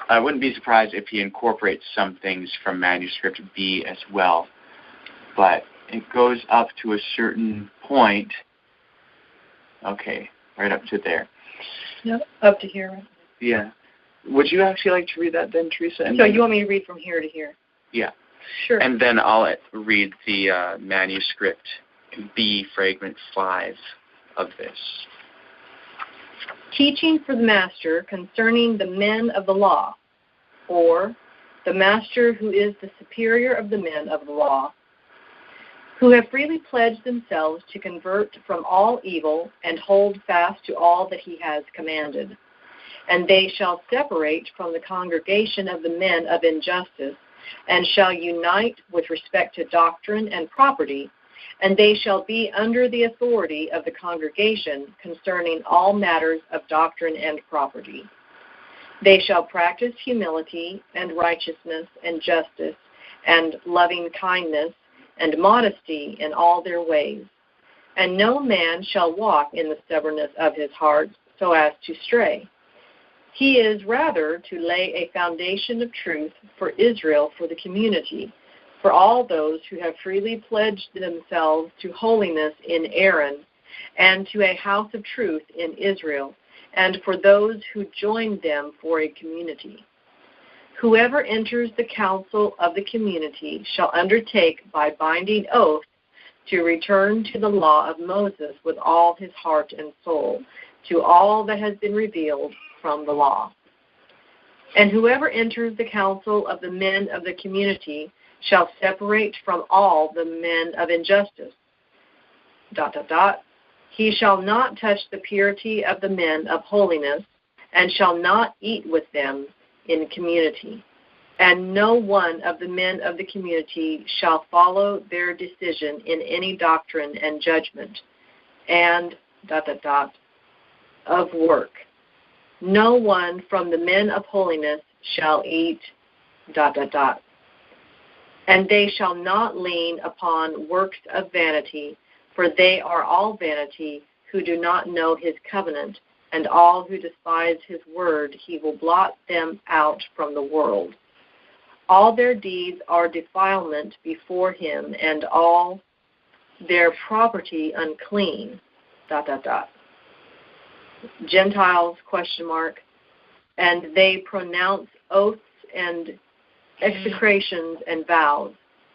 I wouldn't be surprised if he incorporates some things from manuscript B as well. But it goes up to a certain point. Okay, right up to there. Yep, up to here. Yeah. Would you actually like to read that then, Teresa? So you want me to read from here to here? Yeah. Sure. And then I'll read the manuscript B, fragment 5 of this. Teaching for the master concerning the men of the law, or the master who is the superior of the men of the law, who have freely pledged themselves to convert from all evil and hold fast to all that he has commanded. And they shall separate from the congregation of the men of injustice, and shall unite with respect to doctrine and property, and they shall be under the authority of the congregation concerning all matters of doctrine and property. They shall practice humility and righteousness and justice and loving kindness and modesty in all their ways. And no man shall walk in the stubbornness of his heart so as to stray. He is rather to lay a foundation of truth for Israel, for the community, for all those who have freely pledged themselves to holiness in Aaron, and to a house of truth in Israel, and for those who joined them for a community. Whoever enters the council of the community shall undertake by binding oath to return to the law of Moses with all his heart and soul, to all that has been revealed from the law. And whoever enters the council of the men of the community shall separate from all the men of injustice. ... He shall not touch the purity of the men of holiness, and shall not eat with them in community. And no one of the men of the community shall follow their decision in any doctrine and judgment. And ... of work. No one from the men of holiness shall eat ... And they shall not lean upon works of vanity, for they are all vanity who do not know his covenant, and all who despise his word he will blot them out from the world. All their deeds are defilement before him, and all their property unclean... Gentiles, ? And they pronounce oaths and execrations and vows.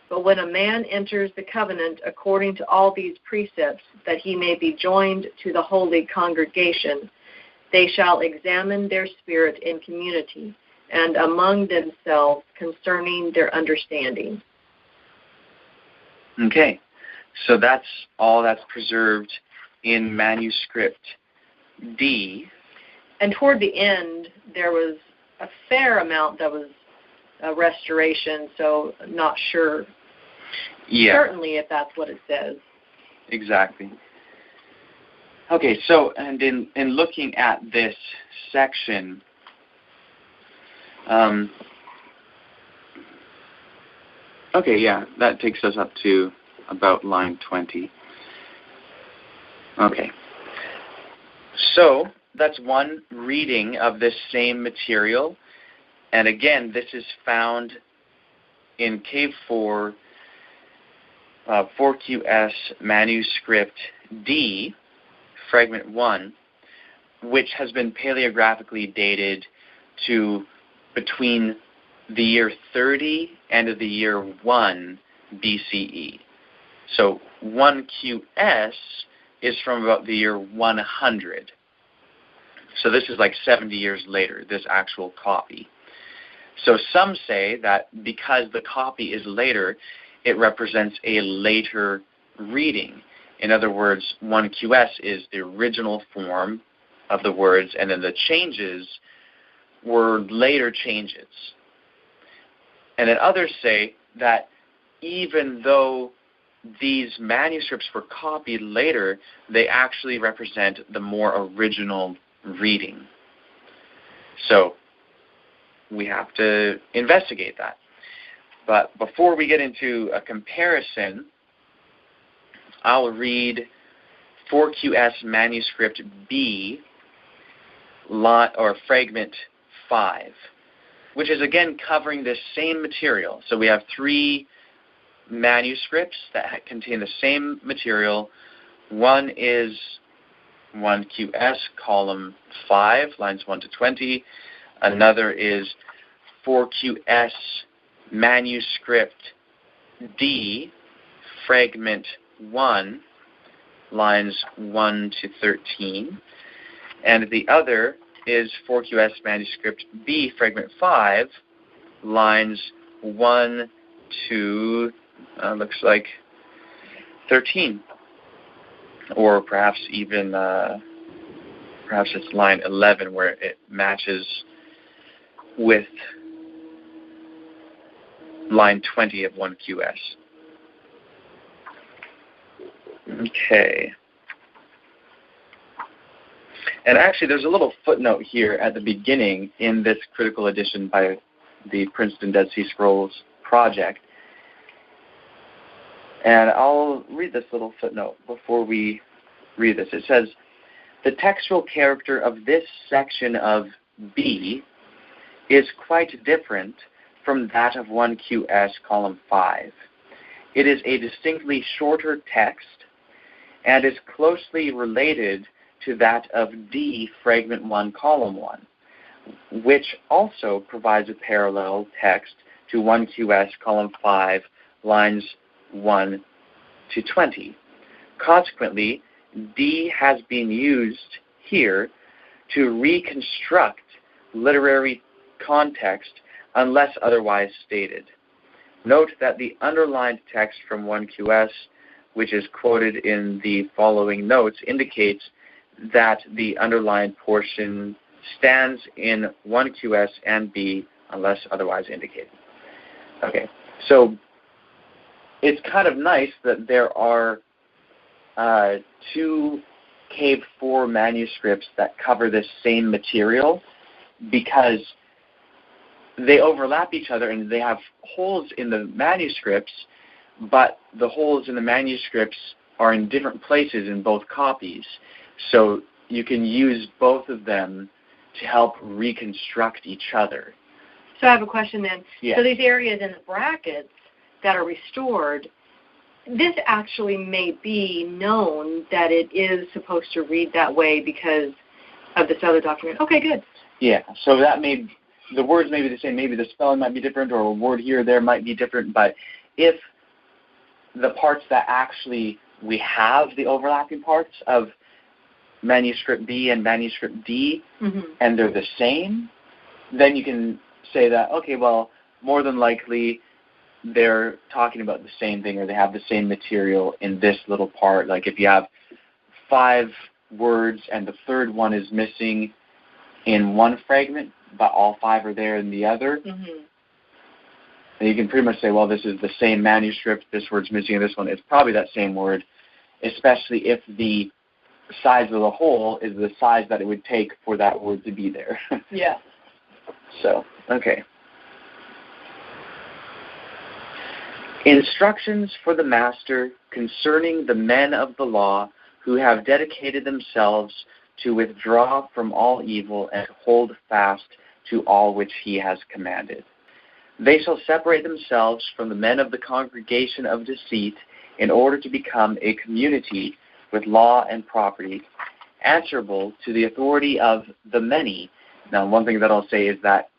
But when a man enters the covenant according to all these precepts, that he may be joined to the holy congregation, they shall examine their spirit in community and among themselves concerning their understanding. Okay, so that's all that's preserved in manuscript D. And toward the end, there was a fair amount that was a restoration, so not sure certainly if that's what it says. Exactly. Okay, so, and in looking at this section, okay, yeah, that takes us up to about line 20. Okay. So, that's one reading of this same material. And again, this is found in Cave 4, 4QS manuscript D, fragment 1, which has been paleographically dated to between the year 30 and the year 1 BCE. So 1QS is from about the year 100. So this is like 70 years later, this actual copy. So some say that because the copy is later, it represents a later reading. In other words, 1QS is the original form of the words, and then the changes were later changes. And then others say that even though these manuscripts were copied later, they actually represent the more original reading. So we have to investigate that. But before we get into a comparison, I'll read 4QS manuscript B, or fragment 5, which is again covering this same material. So we have 3 manuscripts that contain the same material. One is 1QS, column 5, lines 1 to 20. Another is 4QS manuscript D, fragment 1, lines 1 to 13. And the other is 4QS manuscript B, fragment 5, lines 1 to, looks like 13. Or perhaps even, perhaps it's line 11 where it matches with line 20 of 1QS. Okay. And actually, there's a little footnote here at the beginning in this critical edition by the Princeton Dead Sea Scrolls Project. And I'll read this little footnote before we read this. It says, the textual character of this section of B is quite different from that of 1QS column 5. It is a distinctly shorter text and is closely related to that of D, fragment 1, column 1, which also provides a parallel text to 1QS column 5, lines 1 to 20. Consequently, D has been used here to reconstruct literary context unless otherwise stated. Note that the underlined text from 1QS, which is quoted in the following notes, indicates that the underlined portion stands in 1QS and B unless otherwise indicated. Okay, so it's kind of nice that there are 2 Cave 4 manuscripts that cover this same material, because they overlap each other and they have holes in the manuscripts, but the holes in the manuscripts are in different places in both copies. So you can use both of them to help reconstruct each other. So I have a question then. Yeah. So these areas in the brackets that are restored, this actually may be known that it is supposed to read that way because of this other document. Okay, good. Yeah, so that the words may be the same, maybe the spelling might be different, or a word here or there might be different, but if the parts that actually we have the overlapping parts of manuscript B and manuscript D, and they're the same, then you can say that, okay, well, more than likely they're talking about the same thing, or they have the same material in this little part. Like if you have 5 words and the third one is missing in one fragment, but all 5 are there in the other, then you can pretty much say, well, this is the same manuscript, this word's missing in this one. It's probably that same word, especially if the size of the hole is the size that it would take for that word to be there. Yeah. So, okay. Instructions for the master concerning the men of the law who have dedicated themselves to withdraw from all evil and hold fast to all which he has commanded. They shall separate themselves from the men of the congregation of deceit in order to become a community with law and property, answerable to the authority of the many. Now, one thing that I'll say is that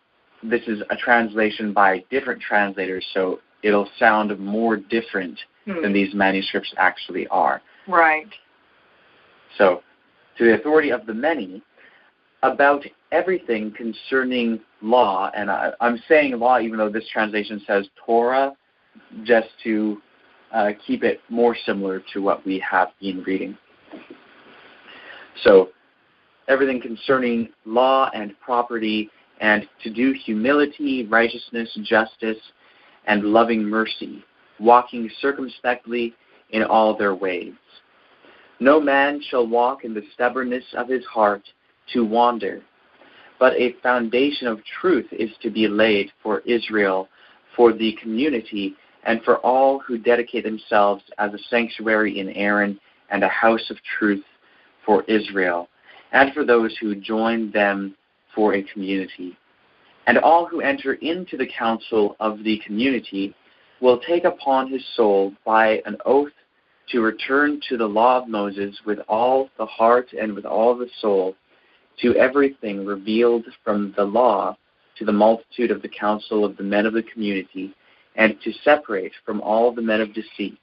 this is a translation by different translators, so it'll sound more different than these manuscripts actually are. Right. So, to the authority of the many, about everything concerning law, and I'm saying law even though this translation says Torah, just to keep it more similar to what we have been reading. So, everything concerning law and property, and to do humility, righteousness, justice, and loving mercy, walking circumspectly in all their ways. No man shall walk in the stubbornness of his heart to wander, but a foundation of truth is to be laid for Israel, for the community, and for all who dedicate themselves as a sanctuary in Aaron and a house of truth for Israel, and for those who join them for a community. And all who enter into the council of the community will take upon his soul by an oath to return to the law of Moses with all the heart and with all the soul, to everything revealed from the law, to the multitude of the counsel of the men of the community, and to separate from all the men of deceit.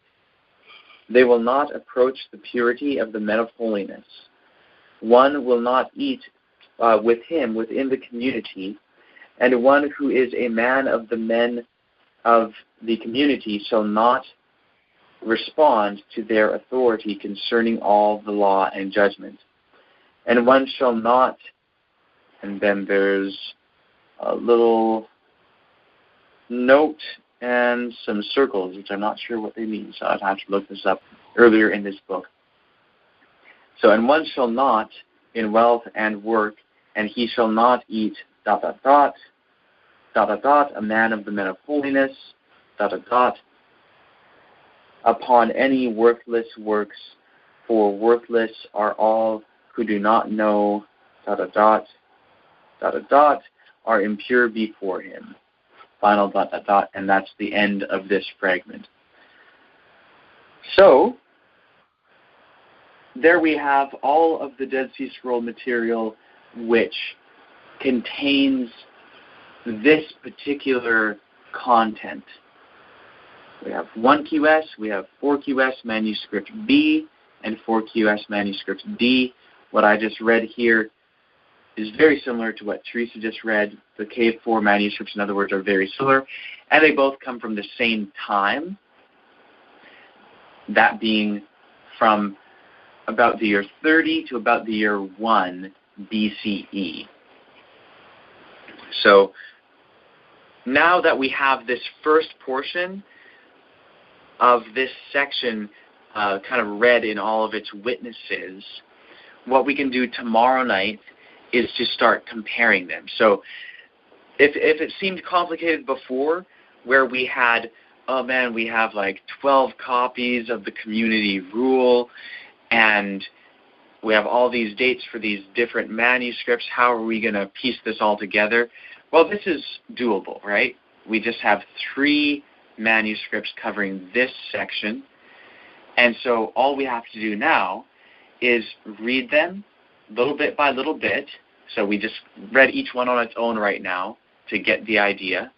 They will not approach the purity of the men of holiness. One will not eat with him within the community, and one who is a man of the men of the community shall not respond to their authority concerning all the law and judgment. And one shall not, and then there's a little note and some circles, which I'm not sure what they mean, so I'd have to look this up earlier in this book. So, and one shall not in wealth and work, and he shall not eat ... a man of the men of holiness ... upon any worthless works, for worthless are all who do not know ... are impure before him. Final ... and that's the end of this fragment. So, there we have all of the Dead Sea Scroll material which contains this particular content. We have 1QS, we have 4QS manuscript B, and 4QS manuscript D. What I just read here is very similar to what Teresa just read. The K4 manuscripts, in other words, are very similar, and they both come from the same time, that being from about the year 30 to about the year 1 BCE. So now that we have this first portion of this section kind of read in all of its witnesses, what we can do tomorrow night is to start comparing them. So if it seemed complicated before, where we had, oh man, we have like 12 copies of the community rule, and we have all these dates for these different manuscripts, how are we going to piece this all together? Well, this is doable, right? We just have 3 manuscripts covering this section, and so all we have to do now is read them little bit by little bit. So we just read each one on its own right now to get the idea,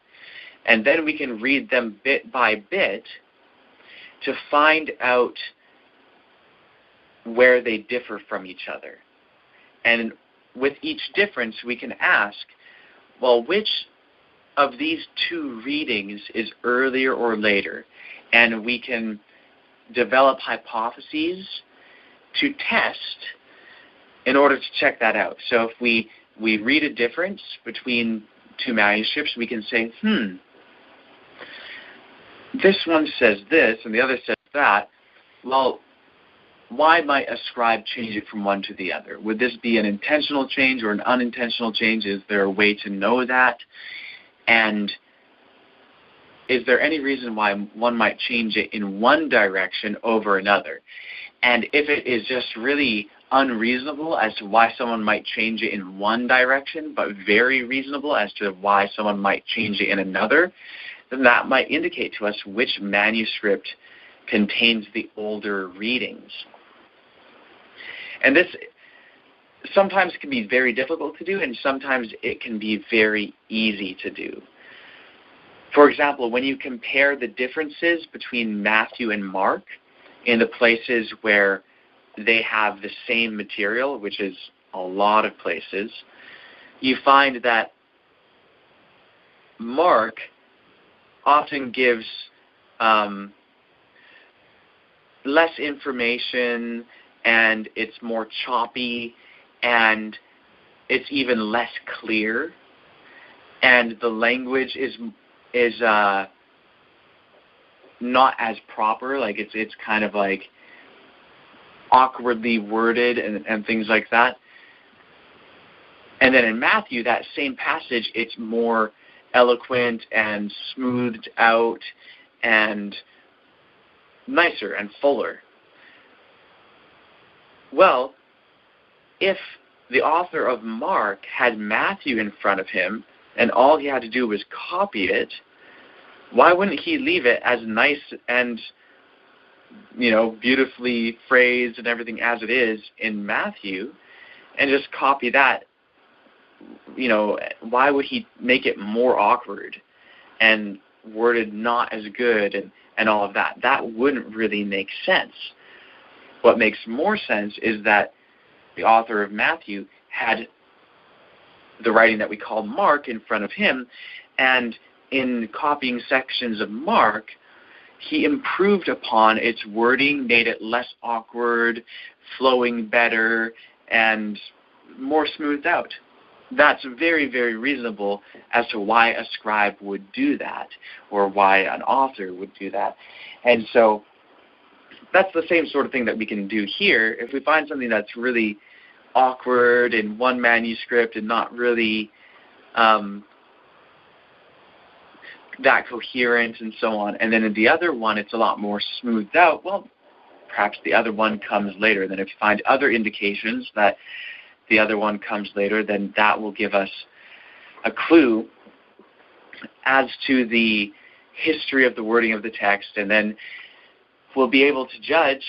and then we can read them bit by bit to find out where they differ from each other. And with each difference, we can ask, well, which of these 2 readings is earlier or later? And we can develop hypotheses to test in order to check that out. So if we read a difference between 2 manuscripts, we can say, this one says this and the other says that. Well, why might a scribe change it from one to the other? Would this be an intentional change or an unintentional change? Is there a way to know that? And is there any reason why one might change it in one direction over another? And if it is just really unreasonable as to why someone might change it in one direction, but very reasonable as to why someone might change it in another, then that might indicate to us which manuscript contains the older readings. And this sometimes can be very difficult to do, and sometimes it can be very easy to do. For example, when you compare the differences between Matthew and Mark in the places where they have the same material, which is a lot of places, you find that Mark often gives less information, and it's more choppy, and it's even less clear, and the language is not as proper. Like it's kind of like awkwardly worded and things like that. And then in Matthew, that same passage, it's more eloquent and smoothed out and nicer and fuller. Well, if the author of Mark had Matthew in front of him and all he had to do was copy it, why wouldn't he leave it as nice and, beautifully phrased and everything as it is in Matthew and just copy that? Why would he make it more awkward and worded not as good and all of that? That wouldn't really make sense. What makes more sense is that the author of Matthew had the writing that we call Mark in front of him, and in copying sections of Mark, he improved upon its wording, made it less awkward, flowing better, and more smoothed out. That's very, very reasonable as to why a scribe would do that, or why an author would do that. And so that's the same sort of thing that we can do here. If we find something that's really awkward in one manuscript and not really that coherent and so on, and then in the other one it's a lot more smoothed out, well, perhaps the other one comes later. Then if you find other indications that the other one comes later, then that will give us a clue as to the history of the wording of the text, and then we'll be able to judge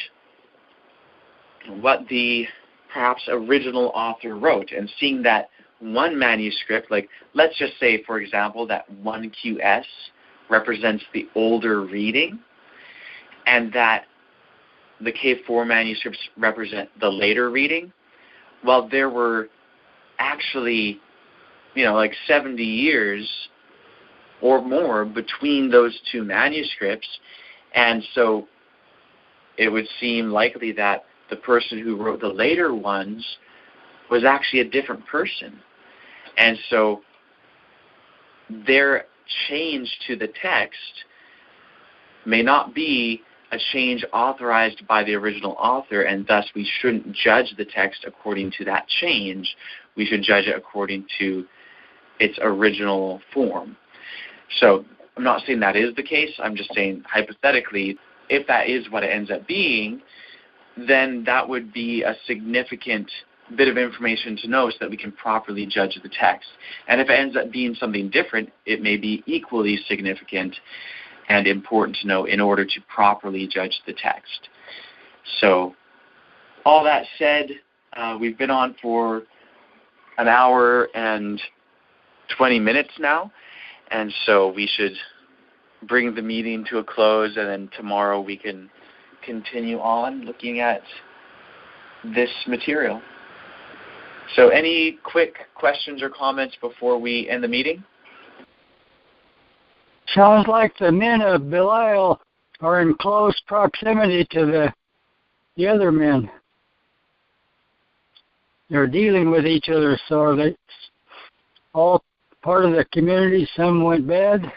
what the perhaps original author wrote. And seeing that one manuscript, like let's just say, for example, that 1QS represents the older reading, and that the K4 manuscripts represent the later reading. Well, there were actually, like 70 years or more between those two manuscripts, and so it would seem likely that the person who wrote the later ones was actually a different person. And so their change to the text may not be a change authorized by the original author, and thus we shouldn't judge the text according to that change. We should judge it according to its original form. So I'm not saying that is the case. I'm just saying hypothetically, if that is what it ends up being, then that would be a significant bit of information to know so that we can properly judge the text. And if it ends up being something different, it may be equally significant and important to know in order to properly judge the text. So all that said, we've been on for an hour and 20 minutes now, and so we should bring the meeting to a close, and then tomorrow we can continue on looking at this material. So any quick questions or comments before we end the meeting? Sounds like the men of Belial are in close proximity to the other men. They're dealing with each other, so are they all part of the community? Some went bad?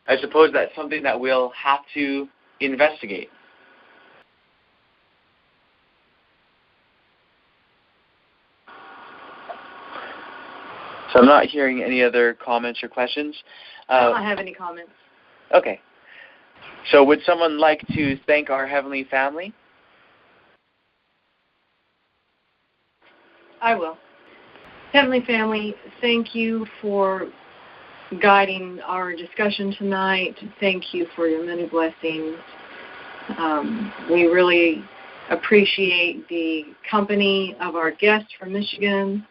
I suppose that's something that we'll have to investigate. So I'm not hearing any other comments or questions. I don't have any comments. Okay. So would someone like to thank our Heavenly Family? I will. Heavenly Family, thank you for guiding our discussion tonight. Thank you for your many blessings. We really appreciate the company of our guests from Michigan,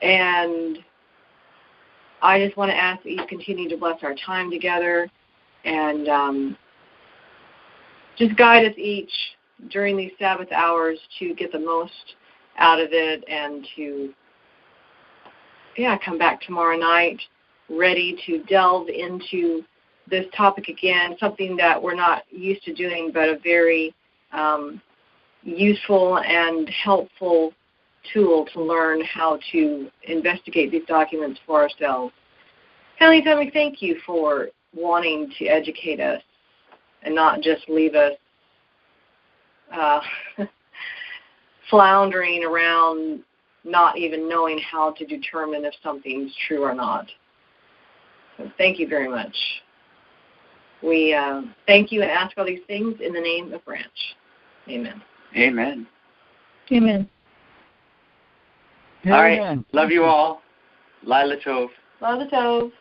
and I just want to ask that you continue to bless our time together and just guide us each during these Sabbath hours to get the most out of it and to, come back tomorrow night ready to delve into this topic again, something that we're not used to doing, but a very useful and helpful tool to learn how to investigate these documents for ourselves. Heavenly Father, we thank you for wanting to educate us and not just leave us floundering around, not even knowing how to determine if something's true or not. So thank you very much. We thank you and ask all these things in the name of Branch. Amen. Amen. Amen. All right. Love you all. Lila Tov. Love the Tov.